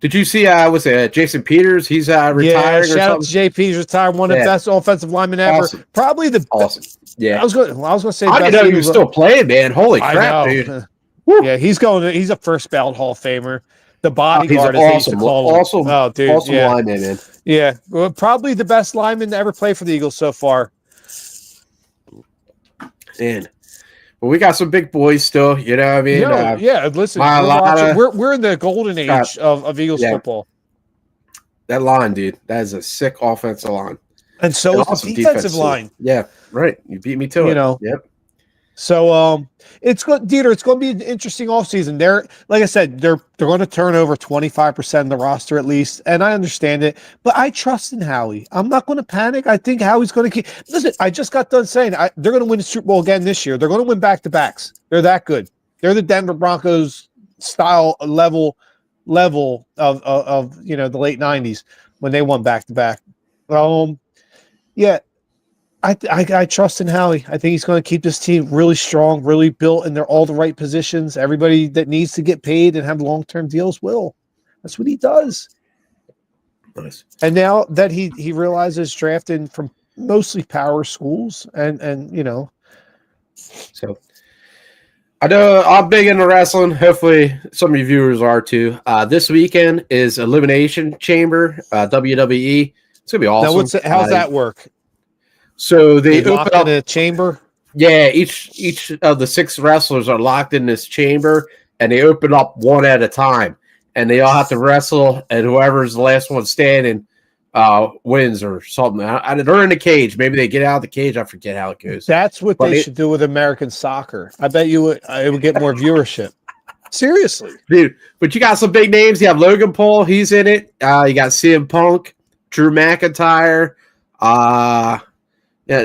Did you see? Was it Jason Peters? He's retiring. Yeah, shout out to JP's retired. One of the best offensive linemen ever. Awesome. Probably the awesome. Yeah, I was going to say. I didn't know he was still playing, man. Holy crap, dude! Yeah, he's a first ballot Hall of Famer. The bodyguard, he's as they used to call him. Oh, dude, awesome lineman, man. Yeah, well, probably the best lineman to ever play for the Eagles so far. Man, well, we got some big boys still. You know what I mean? Yeah. Listen, we're in the golden age of Eagles football. That line, dude, that is a sick offensive line, and so is the defensive line. Yeah, right. You beat me to it. Yep. So it's going, DeeTer. It's going to be an interesting offseason. Like I said, they're going to turn over 25% of the roster at least, and I understand it. But I trust in Howie. I'm not going to panic. I think Howie's going to keep. Listen, I just got done saying they're going to win the Super Bowl again this year. They're going to win back-to-backs. They're that good. They're the Denver Broncos style level of the late '90s when they won back-to-back. Yeah. I trust in Howie. I think he's going to keep this team really strong, really built, and they're all the right positions. Everybody that needs to get paid and have long-term deals will. That's what he does. Nice. And now that he realizes drafting from mostly power schools and So I know I'm big into wrestling. Hopefully some of your viewers are too. This weekend is Elimination Chamber, WWE. It's going to be awesome. Now how's that work? So they open up a chamber. Yeah, each of the 6 wrestlers are locked in this chamber, and they open up one at a time, and they all have to wrestle, and whoever's the last one standing wins or something. They're in the cage. Maybe they get out of the cage. I forget how it goes. That's what they should do with American soccer. I bet it would get more viewership. Seriously, dude. But you got some big names. You have Logan Paul. He's in it. You got CM Punk, Drew McIntyre. Yeah,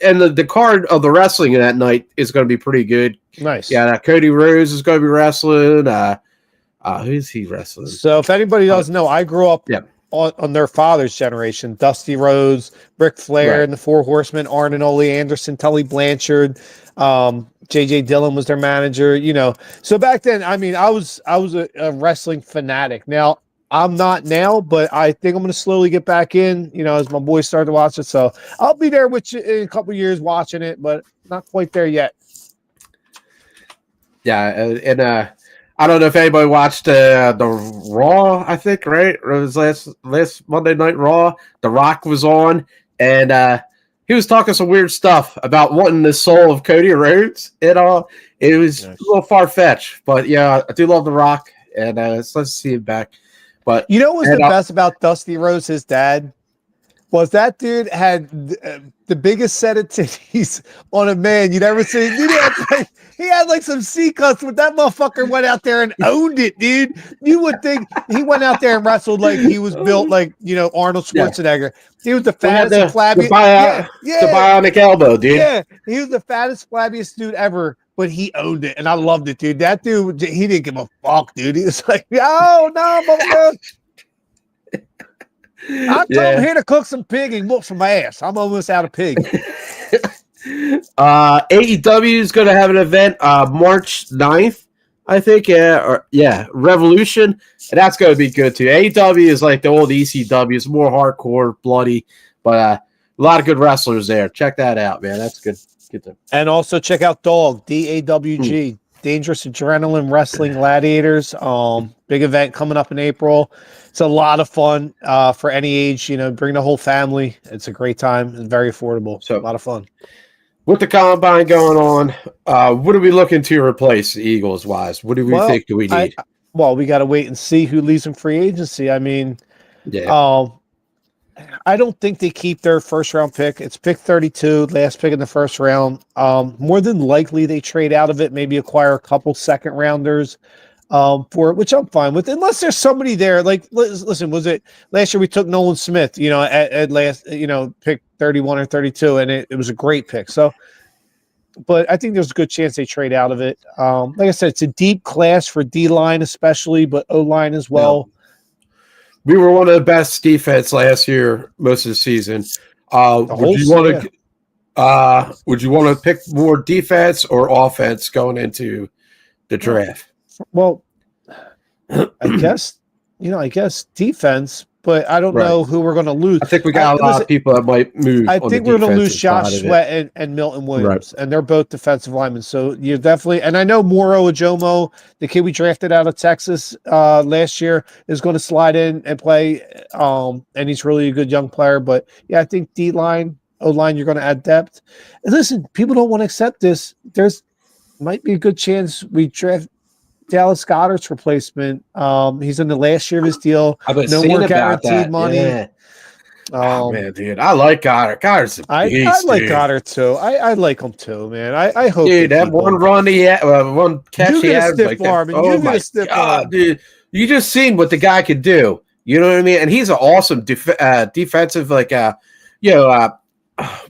and the card of the wrestling that night is going to be pretty good. Nice. Yeah, Cody Rhodes is going to be wrestling. Who's he wrestling? So if anybody doesn't know, I grew up on their father's generation. Dusty Rhodes, Ric Flair, and the Four Horsemen, Arn and Ole Anderson, Tully Blanchard, J.J. Dillon was their manager. So back then, I mean, I was a wrestling fanatic. Now, I'm not now, but I think I'm going to slowly get back in, as my boys start to watch it. So I'll be there with you in a couple of years watching it, but not quite there yet. Yeah, and I don't know if anybody watched the Raw, I think, right? It was last Monday Night Raw. The Rock was on, and he was talking some weird stuff about wanting the soul of Cody Rhodes and all. It was a little far-fetched, but yeah, I do love The Rock, and it's nice to see him back. But you know what was the best about Dusty Rhodes, his dad? Was that dude had the biggest set of titties on a man you'd ever seen. Dude, he had like some C cuts, but that motherfucker went out there and owned it, dude. You would think he went out there and wrestled like he was built like, Arnold Schwarzenegger. Yeah. He was the fattest and flabbiest. The bionic elbow, dude. Yeah, he was the fattest, flabbiest dude ever. But he owned it, and I loved it, dude. That dude, he didn't give a fuck, dude. He was like, "Oh no, motherfucker! I'm here to cook some pig and whoop some ass. I'm almost out of pig." AEW is going to have an event March 9th, I think. Revolution, and that's going to be good too. AEW is like the old ECW. It's more hardcore, bloody, but a lot of good wrestlers there. Check that out, man. That's good. And also check out DAWG, DAWG, Dangerous Adrenaline Wrestling Gladiators. Big event coming up in April. It's a lot of fun for any age. Bring the whole family. It's a great time and very affordable. So a lot of fun. With the combine going on, what are we looking to replace Eagles wise? What do we think do we need? We got to wait and see who leaves in free agency. I mean, I don't think they keep their first round pick. It's pick 32, last pick in the first round. More than likely they trade out of it, maybe acquire a couple second rounders for it, which I'm fine with, unless there's somebody there. Like, listen, was it last year we took Nolan Smith, at last, pick 31 or 32, and it was a great pick. So, but I think there's a good chance they trade out of it. Like I said, it's a deep class for D-line especially, but O-line as well. Yeah. We were one of the best defense last year, most of the season. Would you want to pick more defense or offense going into the draft? Well, I guess defense, but I don't know who we're going to lose. I think we got a lot of people that might move. I think we're going to lose Josh Sweat and Milton Williams, Right. and they're both defensive linemen. So you definitely, and I know Moro Ajomo, the kid we drafted out of Texas last year, is going to slide in and play, and he's really a good young player. But yeah, I think D-line, O-line, you're going to add depth. And listen, people don't want to accept this. There's might be a good chance we draft Dallas Goedert's replacement. He's in the last year of his deal. No more guaranteed money. Yeah. Oh man, dude, I like Goddard. Goddard's a beast, I like dude. Goddard too. I like him too, man. I hope. Dude, that one run he had, one catch he had, like that. Oh my god, dude! You just seen what the guy could do. You know what I mean? And he's an awesome defensive,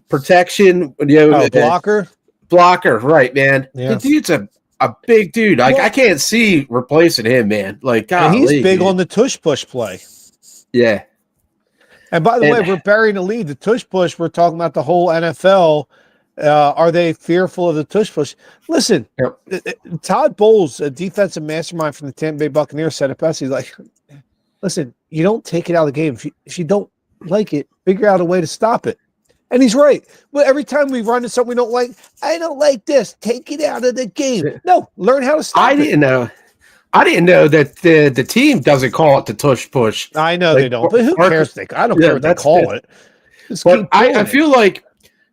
protection. Blocker, right, man? Yeah. The dude's a big dude. Like I can't see replacing him, man. Like, and he's big on the tush push play. Yeah. And by the way, we're burying the lead. The tush push. We're talking about the whole NFL. Are they fearful of the tush push? Listen, Todd Bowles, a defensive mastermind from the Tampa Bay Buccaneers, said it best. He's like, "Listen, you don't take it out of the game. If you don't like it, figure out a way to stop it." And he's right. But every time we run into something we don't like, I don't like this. Take it out of the game. No, learn how to stop it. I didn't know that the team doesn't call it the tush push. I know they don't, but who cares? I don't care what they call it. But I feel like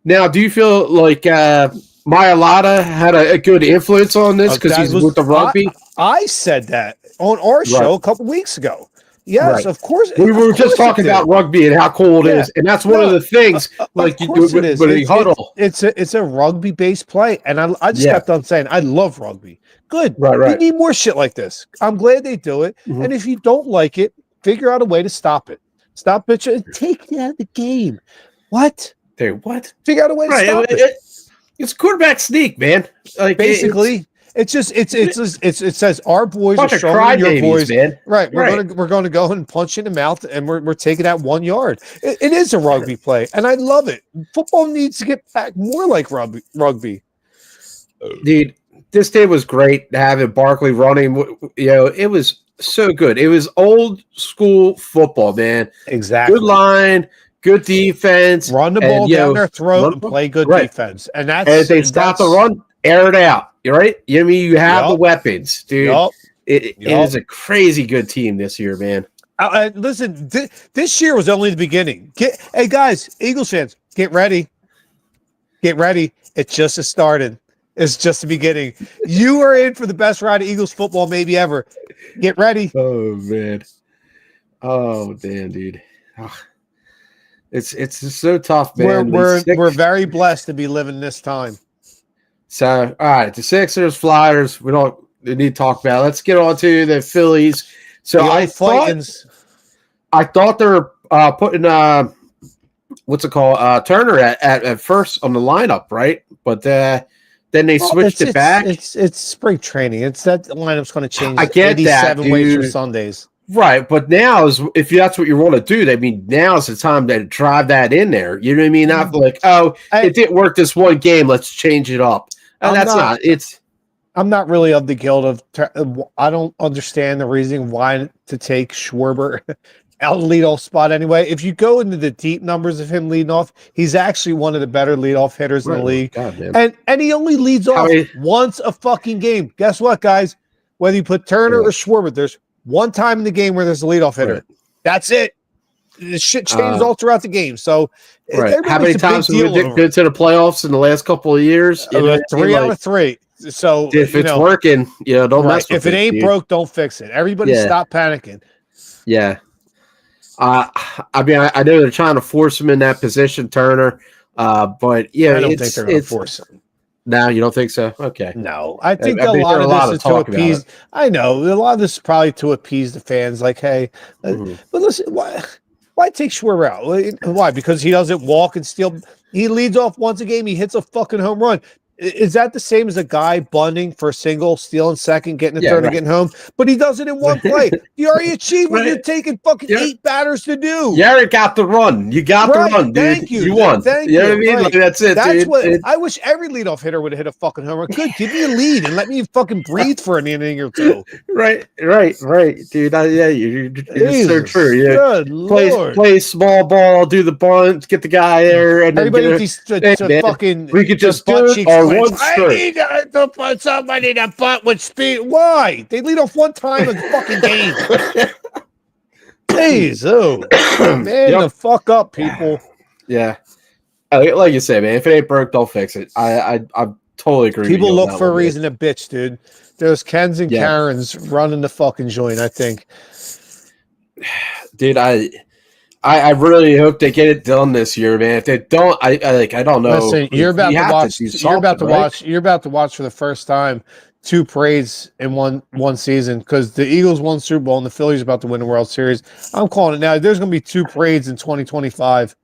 now. Do you feel like Mailata had a good influence on this because he's with the rugby? I said that on our show a couple weeks ago. Yes, of course. We were just talking about rugby and how cool it is, and that's one of the things. Like you do with the huddle. It's a rugby based play, and I just kept on saying I love rugby. Good, right. We need more shit like this. I'm glad they do it, and if you don't like it, figure out a way to stop it. Stop bitching and take it out of the game. What? Dude, what? Figure out a way to stop it. It's quarterback sneak, man. Like basically. It says our boys are stronger than your boys, man. Right. We're going to go and punch you in the mouth, and we're taking that 1 yard. It is a rugby play, and I love it. Football needs to get back more like rugby. Dude, this day was great having Barkley running. You know, it was so good. It was old school football, man. Exactly. Good line, good defense. Run the ball down their throat and play good defense. And if they stop the run, air it out. You're right. You mean you have the weapons, dude. It is a crazy good team this year, man. Listen, this year was only the beginning. Hey guys, Eagles fans, get ready. Get ready. It just has started. It's just the beginning. You are in for the best ride of Eagles football maybe ever. Get ready. Oh man. Oh damn, dude. It's just so tough, man. We're very blessed to be living this time. So, all right, the Sixers, Flyers, we don't need to talk about it. Let's get on to the Phillies. So I thought they were putting Turner at first on the lineup, right? But then they switched it back. It's spring training. It's that lineup's going to change. I get 87 ways for Sundays. Right, but now if that's what you want to do, I mean, now is the time to drive that in there. You know what I mean? Not like, it didn't work this one game, let's change it up. And I'm not really of the guild of. I don't understand the reason why to take Schwarber out of the leadoff spot anyway. If you go into the deep numbers of him leading off, he's actually one of the better leadoff hitters in the league. God, and he only leads off once a fucking game. Guess what, guys? Whether you put Turner or Schwarber, there's one time in the game where there's a leadoff hitter. Right. That's it. The shit changes all throughout the game. So, how many times have we been to the playoffs in the last couple of years? 3 out of 3. So if it's working, don't mess with it. If it ain't broke, don't fix it. Everybody stop panicking. Yeah. I mean, I know they're trying to force him in that position, Turner. But yeah, I don't think they're going to force him. No, you don't think so? Okay. No, I think a lot of this is to appease. I know a lot of this is probably to appease the fans. Like, hey, but listen, why take Schwarber out? Why? Because he doesn't walk and steal. He leads off once a game. He hits a fucking home run. is that the same as a guy bunting for a single, stealing second, getting a third, and getting home? But he does it in one play. You already achieved what you're taking fucking 8 batters to do. You already got the run. You got the run, dude. Thank you. You won. Thank you. You Know what I mean? right. Like, that's it, that's dude. What I wish every leadoff hitter would have hit a fucking home run. Good, give me a lead and let me fucking breathe for an inning or two. Right, dude. You're so true. Yeah, Good play small ball, do the bunt, get the guy there, and everybody then with these fucking. We could just butt do it cheeks. on one I strike. need to put somebody to butt with speed. Why? They lead off one time a fucking game. Please, man, the fuck up, people. Yeah, like you said, man. If it ain't broke, don't fix it. I totally agree. People look for a reason to bitch, dude. There's Kens and Karens running the fucking joint, I think. Dude, I really hope they get it done this year, man. If they don't, I don't know. Listen, you're about to watch. You're about to watch for the first time 2 parades in one season because the Eagles won Super Bowl and the Phillies are about to win the World Series. I'm calling it now. There's going to be 2 parades in 2025.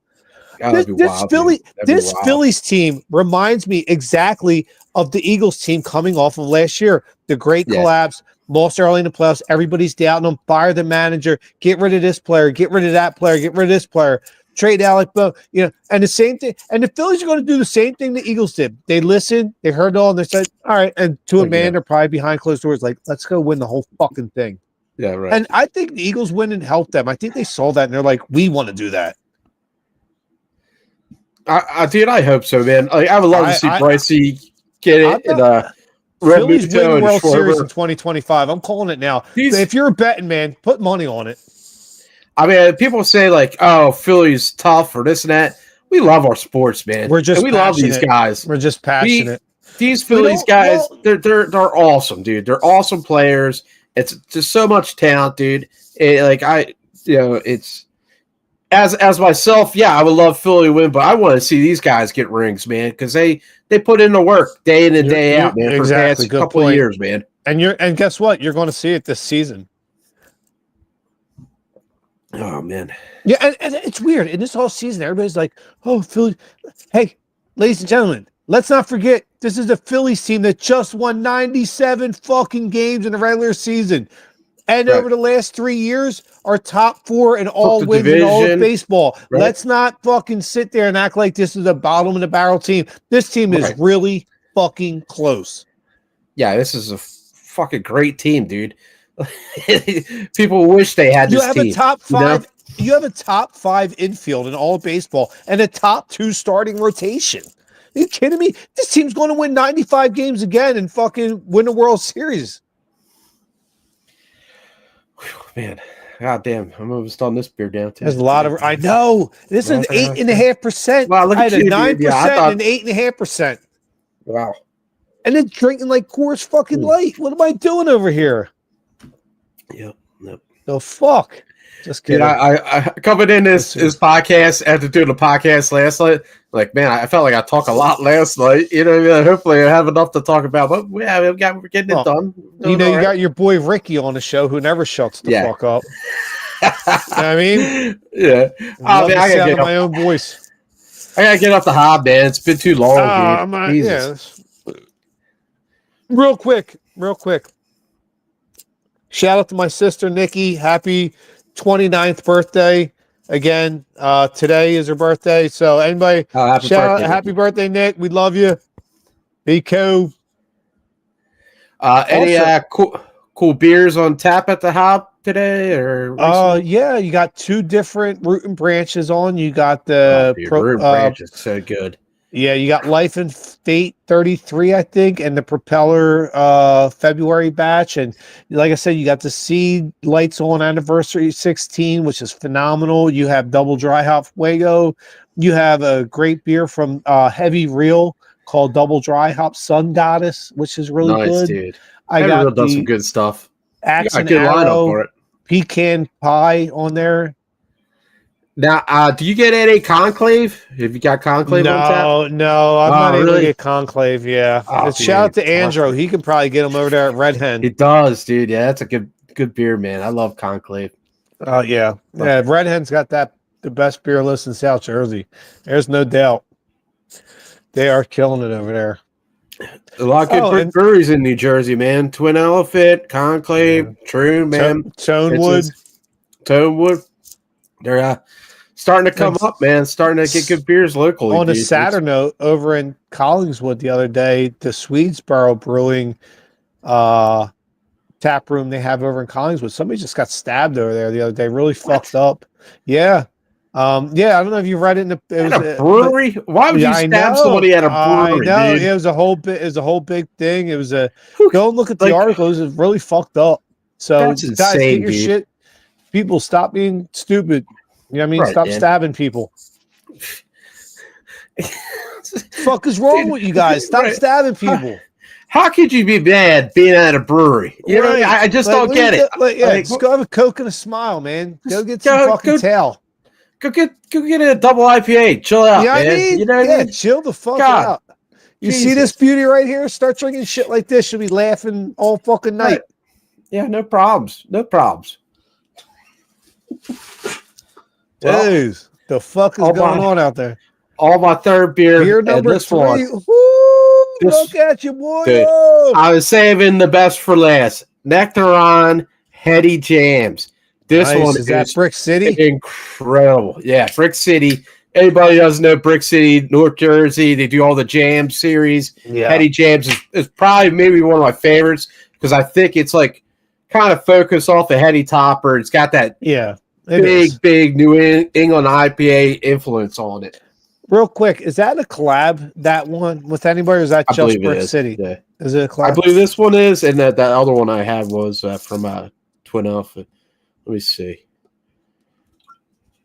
This Phillies team reminds me exactly of the Eagles team coming off of last year. The great collapse. Lost early in the playoffs. Everybody's doubting them. Fire the manager. Get rid of this player. Get rid of that player. Get rid of this player. Trade Alec Bowe. And the same thing. And the Phillies are going to do the same thing the Eagles did. They listened. They heard it all. And they said, all right. And to a man, they're probably behind closed doors. Like, let's go win the whole fucking thing. Yeah, right. And I think the Eagles winning helped them. I think they saw that and they're like, we want to do that. Dude, I hope so, man. Like, I would love to see Bricey get it. Phillies win World Series in 2025. I'm calling it now. If you're a betting man, put money on it. I mean, people say like, "Oh, Philly's tough" or this and that. We love our sports, man. We love these guys. We're just passionate. These Phillies guys, they're awesome, dude. They're awesome players. It's just so much talent, dude. It's as myself, I would love Philly to win, but I want to see these guys get rings, man, because they put in the work day in and day out, man, for the past couple of years, man. And guess what? You're going to see it this season. Oh man, yeah, and it's weird. In this whole season, everybody's like, "Oh, Philly." Hey, ladies and gentlemen, let's not forget this is a Phillies team that just won 97 fucking games in the regular season. And over the last 3 years, our top 4 in all wins in all of baseball. Right. Let's not fucking sit there and act like this is a bottom of the barrel team. This team is really fucking close. Yeah, this is a fucking great team, dude. People wish they had this team. You have a top 5. You have a top 5 infield in all of baseball and a top 2 starting rotation. Are you kidding me? This team's going to win 95 games again and fucking win the World Series. Man, god damn! I'm almost on this beer down too. There's a lot of. I know this is 8.5%. Wow, look I at had you, a 9% and 8.5%. Wow! And then drinking like Coors fucking Light. What am I doing over here? Yep. The fuck. Just kidding. I coming in this podcast after doing the podcast last night. Like, man, I felt like I talked a lot last night. Hopefully I have enough to talk about. But we're getting it done. You got your boy Ricky on the show who never shuts the fuck up. You know what I mean? Yeah. I gotta get my own voice. I gotta get off the hob, man. It's been too long, dude. Jesus. Real quick. Shout out to my sister Nikki. Happy 29th birthday. Again, today is her birthday. So anybody happy birthday, Nick. We love you. Be cool. Any cool beers on tap at the Hob today? Or you got 2 different root and branches on. You got the root and branch is so good. Yeah, you got Life and Fate 33, I think, and the Propeller February batch. And like I said, you got the Seed Lights On Anniversary 16, which is phenomenal. You have Double Dry Hop Fuego. You have a great beer from Heavy Reel called Double Dry Hop Sun Goddess, which is really good. Dude. I got done some good stuff. Axe and Arrow for it. Pecan Pie on there. Now, do you get any Conclave? Have you got Conclave on tap? No, I'm not able to get Conclave. Yeah, shout out to Andrew. He can probably get them over there at Red Hen. He does, dude. Yeah, that's a good beer, man. I love Conclave. Oh yeah. Red Hen's got the best beer list in South Jersey. There's no doubt. They are killing it over there. A lot of good breweries in New Jersey, man. Twin Elephant, Conclave, Troon, man. Tonewood. They're starting to come up, man. Starting to get good beers locally. On a sadder note, over in Collingswood the other day, the Swedesboro Brewing tap room they have over in Collingswood, somebody just got stabbed over there the other day. Really fucked up. Yeah. I don't know if you read it in a brewery. Why would you stab somebody at a brewery? I know. Dude? It was a whole big thing. It was go and look at the article. It was really fucked up. So that's guys, insane, get your shit. People, stop being stupid. You know what I mean? Right, Stop stabbing people. Fuck is wrong with you guys? Stop stabbing people. How could you be mad being at a brewery? You know, I just don't get it. Just go have a Coke and a smile, man. Go get some fucking tail. Go get a double IPA. Chill out, man. I mean? You know what I mean? Chill the fuck out. You see this beauty right here? Start drinking shit like this. You'll be laughing all fucking night. Right. Yeah, no problems. No problems. Dude, the fuck is going on out there? All my third beer number 3. Woo, look at you, boy. Dude, I was saving the best for last. Nectaron Heady Jams. This one is that Brix City? Incredible. Yeah, Brix City. Anybody doesn't know Brix City, North Jersey. They do all the Jam series. Yeah. Heady Jams is probably maybe one of my favorites because I think it's like kind of focused off a Heady Topper. It's got that big New England IPA influence on it. Real quick, is that a collab, that one, with anybody, or is that just Brix City? Yeah. Is it a collab? I believe this one is, and that other one I had was from Twin Alpha. Let me see.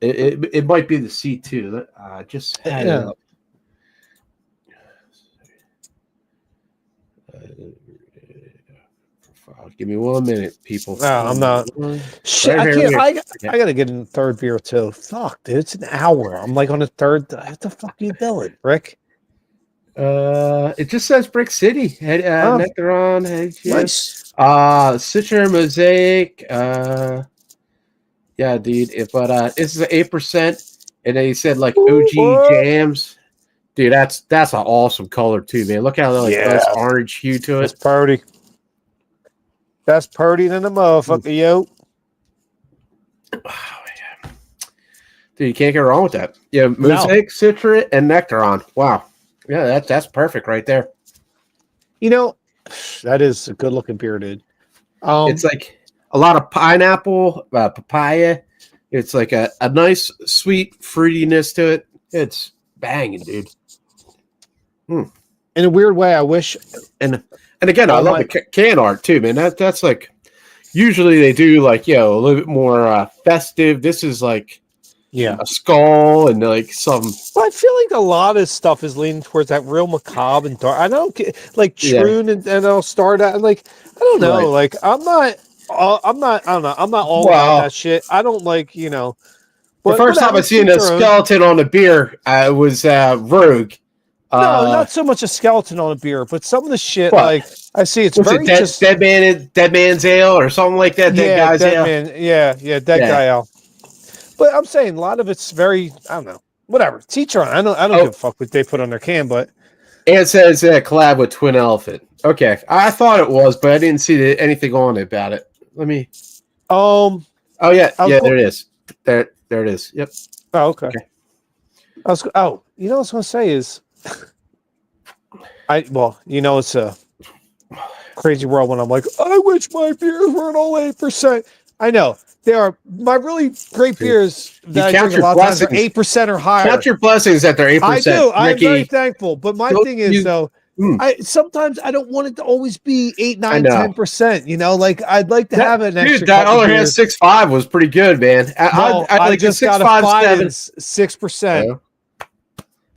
It might be the C2. I just had it up. Give me 1 minute, people. No, I'm not. Shit, I can't. I gotta get in the third beer too. Fuck, dude, it's an hour. I'm like on the third. What the fuck are you doing, Rick? It just says Brix City. Nectaron. Nice. Citra Mosaic. Yeah, dude. But this is 8%, and then he said like OG jams. Dude, that's an awesome color too, man. Look how nice orange hue to it. It's party. That's purdy than a motherfucker, yo. Oh, yeah. Dude, you can't go wrong with that. Yeah, Mosaic, Citra, and Nectaron. Wow. Yeah, that's perfect right there. You know, that is a good-looking beer, dude. It's like a lot of pineapple, papaya. It's like a nice, sweet fruitiness to it. It's banging, dude. In a weird way, I wish... And again, I love the can art too, man. That's like usually they do like a little bit more festive. This is like a skull and like some. Well, I feel like a lot of stuff is leaning towards that real macabre and dark. I don't like Troon and I'll start out like I don't know. Right. Like I'm not. I don't know. I'm not all about that shit. I don't like The first time I seen a skeleton on a beer was Rogue. No, not so much a skeleton on a beer, but some of the shit like I see it's very dead man's ale or something like that. Dead guy's ale. Dead guy ale. But I'm saying a lot of it's very I don't know. Whatever. Teacher, I don't give a fuck what they put on their can, but it says collab with Twin Elephant. Okay, I thought it was, but I didn't see anything on it about it. Let me. Oh yeah, there it is. There it is. Yep. Oh, okay. You know what I was gonna say is. It's a crazy world when I'm like, I wish my beers weren't all 8%. I know they are. My really great beers that I drink a lot of times are 8% or higher. Count your blessings that they're 8%. I do. I'm very thankful. But my thing is, sometimes I don't want it to always be 8, 9, 10%. You know, like I'd like to have an extra. Dude, that other hand 6.5 was pretty good, man. I just got a 5 and 6%. Yeah.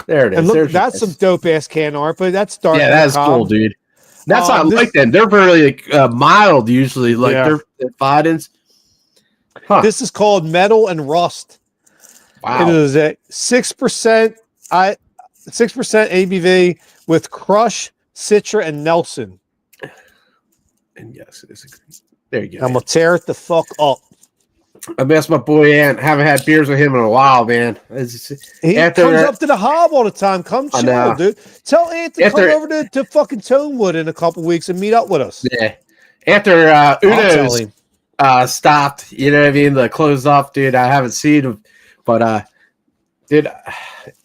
There it is. And look, that's some dope ass can art, but that's dark. Yeah, that's cool, dude. That's I like them. They're very mild usually. Like they're Bidens. This is called Metal and Rust. Wow. It is a 6%. 6% ABV with Crush, Citra, and Nelson. And yes, it is. There you go. I'm gonna tear it the fuck up. I miss my boy Ant. Haven't had beers with him in a while, man. He comes up to the Hob all the time. Come chill, dude. Tell Ant to come over to fucking Tonewood in a couple weeks and meet up with us. Yeah. After Uno's stopped, you know what I mean? The closed off, dude. I haven't seen him, but dude,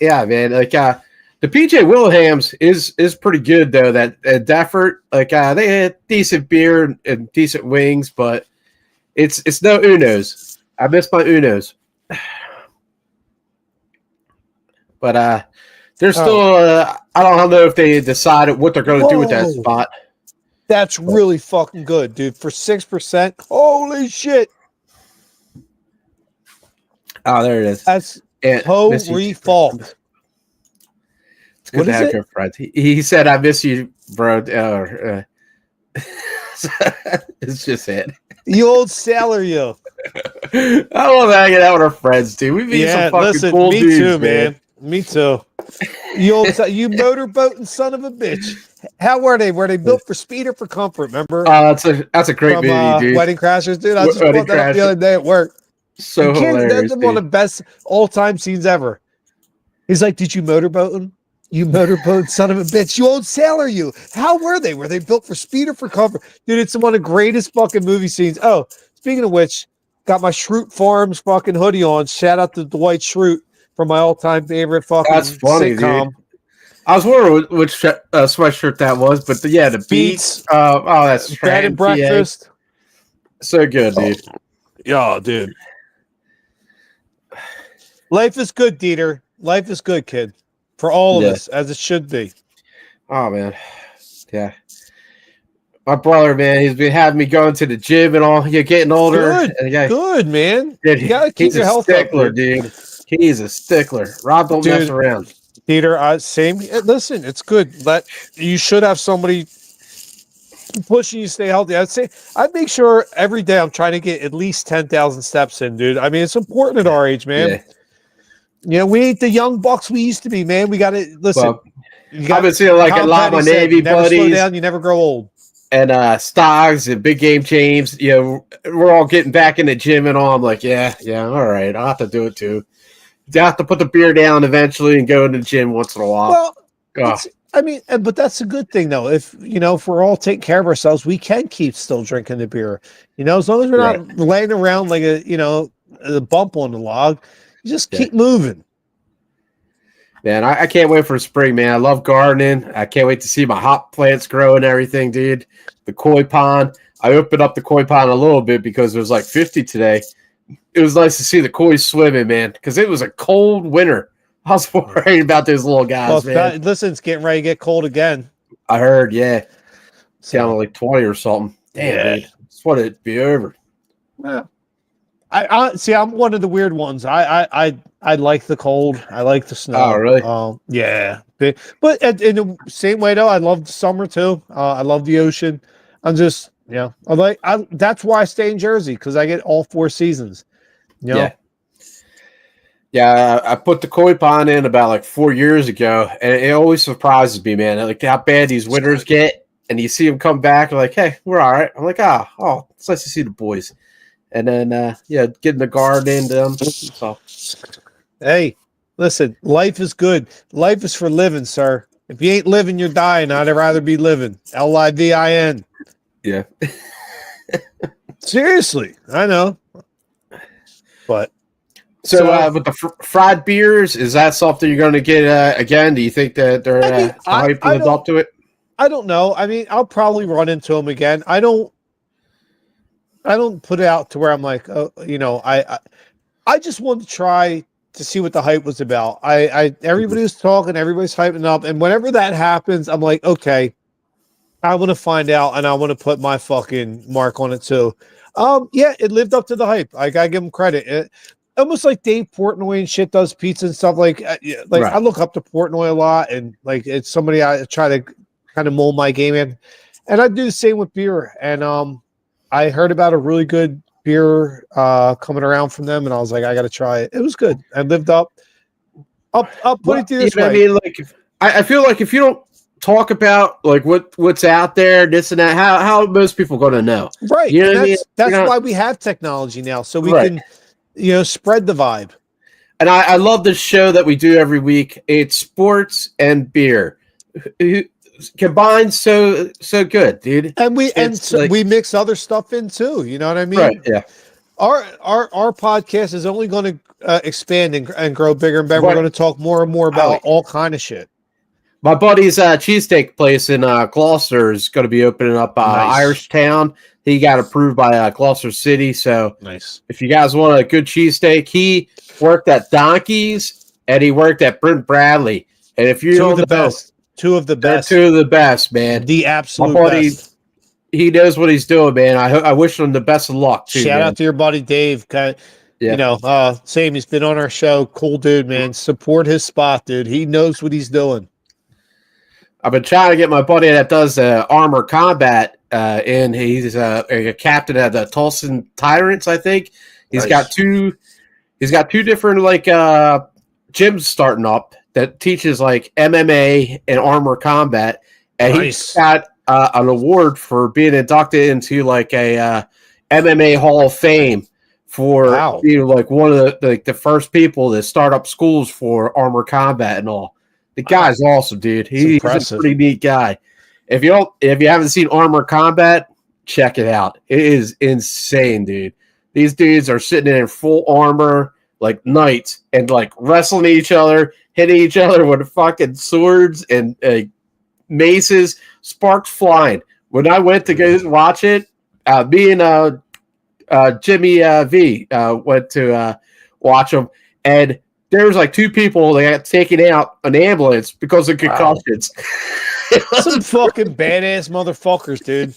yeah, man. Like the PJ Wilhelms is pretty good though. That Deffert, like they had decent beer and decent wings, but it's no Uno's. I miss my Unos. But they're still I don't know if they decided what they're going to do with that spot. That's really fucking good, dude. For 6%. Holy shit. Oh, there it is. That's holy fuck. It's good to have your friends. He said, I miss you, bro. It's just it. You old sailor, you. I love hanging out with our friends, dude. We meet some fucking cool dudes, me too, man. Me too. You motorboating son of a bitch. How were they? Were they built for speed or for comfort? Remember? That's a great movie, dude. Wedding Crashers, dude. I just brought that up the other day at work. So hilarious. That's one of the best all-time scenes ever. He's like, "Did you motorboat him? You motorboat son of a bitch. You old sailor, you. How were they? Were they built for speed or for comfort?" Dude, it's one of the greatest fucking movie scenes. Oh, speaking of which, got my Schrute Farms fucking hoodie on. Shout out to Dwight Schrute from my all-time favorite fucking sitcom. Dude. I was wondering which sweatshirt that was, but the Beats. That's Bed and Breakfast. So good, dude. Yeah, dude. Life is good, DeeTer. Life is good, kid. For all of us, as it should be. Oh, man. Yeah. My brother, man, he's been having me going to the gym and all. You're getting older. Good, man. Dude, you gotta keep your health stickler, up, dude. He's a stickler. Rob don't mess around. DeeTer, same. Listen, it's good. You should have somebody pushing you to stay healthy. I'd make sure every day I'm trying to get at least 10,000 steps in, dude. I mean, it's important at our age, man. Yeah. You know, we ain't the young bucks we used to be, man. We got to listen. Well, I've been seeing like a lot of my Navy buddies. Slow down, you never grow old. And Stoggs and Big Game James, you know, we're all getting back in the gym and all. I'm like, yeah, all right, I'll have to do it too. You have to put the beer down eventually and go to the gym once in a while. Well, I mean, but that's a good thing though. If we're all taking care of ourselves, we can keep still drinking the beer. You know, as long as we're not laying around like a bump on the log, you just keep moving. Man, I can't wait for spring, man. I love gardening. I can't wait to see my hop plants grow and everything, dude. The koi pond. I opened up the koi pond a little bit because it was like 50 today. It was nice to see the koi swimming, man, because it was a cold winter. I was worried about those little guys, man. Listen, it's getting ready to get cold again. I heard, yeah. It's down to like 20 or something. Damn, dude. Just want it to be over. Yeah. I see. I'm one of the weird ones. I like the cold. I like the snow. Oh, really? Yeah. But in the same way, though, I love the summer too. I love the ocean. I'm just, that's why I stay in Jersey, because I get all 4 seasons. You know? Yeah. I put the koi pond in about like 4 years ago, and it always surprises me, man. Like how bad these winters get, and you see them come back, like, hey, we're all right. I'm like, oh, it's nice to see the boys. And then, getting the garden done. So. Hey, listen, life is good. Life is for living, sir. If you ain't living, you're dying. I'd rather be living. LIVIN. Yeah. Seriously, I know. But so with the fried beers, is that something you're going to get again? Do you think that they're hype to live up to it? I don't know. I mean, I'll probably run into them again. I don't put it out to where I'm like, I just wanted to try to see what the hype was about. Everybody was talking, everybody's hyping up, and whenever that happens, I'm like, okay, I want to find out, and I want to put my fucking mark on it too. It lived up to the hype. I gotta give him credit. Almost like Dave Portnoy and shit does pizza and stuff. Right. I look up to Portnoy a lot, and like it's somebody I try to kind of mold my game in, and I do the same with beer. And I heard about a really good beer coming around from them, and I was like, I got to try it. It was good. I lived up. I'll put it to this way. I mean, like, I feel like if you don't talk about like what's out there, this and that. How most people going to know, right? You know what I mean? That's why we have technology now, so we Right. can spread the vibe. And I love this show that we do every week. It's sports and beer combined so good, dude. And we Like, we mix other stuff in too. You know what I mean? right? Yeah. Our podcast is only going to expand and grow bigger and better. Right. We're going to talk more and more about all kind of shit. My buddy's cheesesteak place in Gloucester is going to be opening up Nice. Irish Town. He got approved by Gloucester City. So Nice. if you guys want a good cheesesteak, he worked at Donkey's and he worked at Brent Bradley. And if you Two don't of the know, best. Two of the they're best. two of the best, man. The absolute My buddy, best. he knows what he's doing, man. I wish him the best of luck, too. Shout man. out to your buddy Dave. Yeah. Same. He's been on our show. Cool dude, man. Support his spot, dude. He knows what he's doing. I've been trying to get my buddy that does armor combat in. He's a captain at the Tulsa Tyrants, I think. He's got two different like gyms starting up that teaches like MMA and armor combat, and he's got an award for being inducted into like a MMA Hall of Fame for being like one of the first people to start up schools for armor combat and all. The guy's awesome, dude. He's a pretty neat guy. If you haven't seen Armor Combat, check it out. It is insane, dude. These dudes are sitting in full armor, like knights, and like wrestling each other, hitting each other with fucking swords and maces, sparks flying. When I went to go watch it, me and Jimmy V went to watch them, and there was like two people that got taken out an ambulance because of concussions. Wow. Some fucking badass motherfuckers, dude.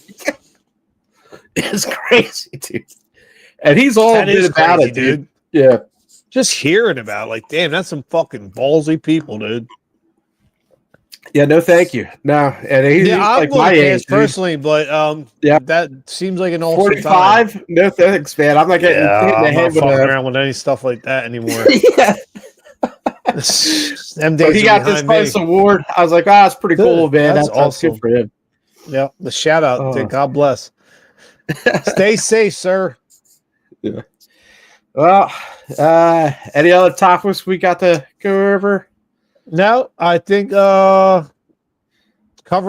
It's crazy, dude. And he's all good about it, dude. Yeah. Just hearing about it, like, damn, that's some fucking ballsy people, dude. Yeah, no, thank you. No, and he's I'm like my age personally, but that seems like an awesome 45. Time. No thanks, man. I'm not getting hit in the head with around with any stuff like that anymore. Yeah. Them days he got this nice award. I was like, it's pretty cool, man. That's awesome. Good for him. Yeah, the shout out. Dude, God bless. Stay safe, sir. Yeah. Well, any other topics we got to go over? No, I think covered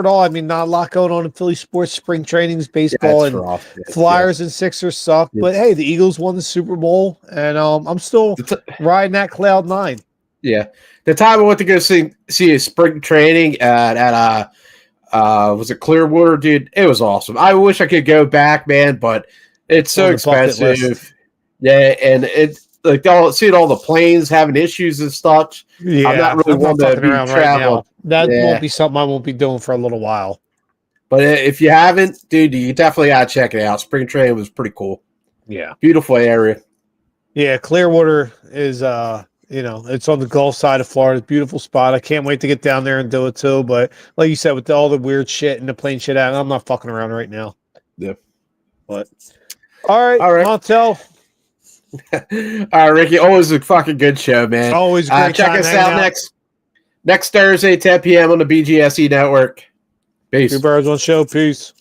all. I mean, not a lot going on in Philly sports. Spring trainings, baseball, and Flyers and Sixers suck. Yeah. But hey, the Eagles won the Super Bowl, and I'm still riding that cloud nine. Yeah, the time I went to go see a spring training at was it Clearwater, dude? It was awesome. I wish I could go back, man, but it's so expensive. Yeah, and it's like seeing all the planes having issues and stuff. Yeah, I'm not really wanting to be traveling. Right now. That won't be something I won't be doing for a little while. But if you haven't, dude, you definitely gotta check it out. Spring training was pretty cool. Yeah, beautiful area. Yeah, Clearwater is it's on the Gulf side of Florida. It's a beautiful spot. I can't wait to get down there and do it too. But like you said, with all the weird shit and the plane shit out, I'm not fucking around right now. Yeah. But all right, Montel. All right, Ricky. Always a fucking good show, man. Always great. Check us out next Thursday, 10 p.m. on the BGSE Network. Peace. Two Birds, One Show. Peace.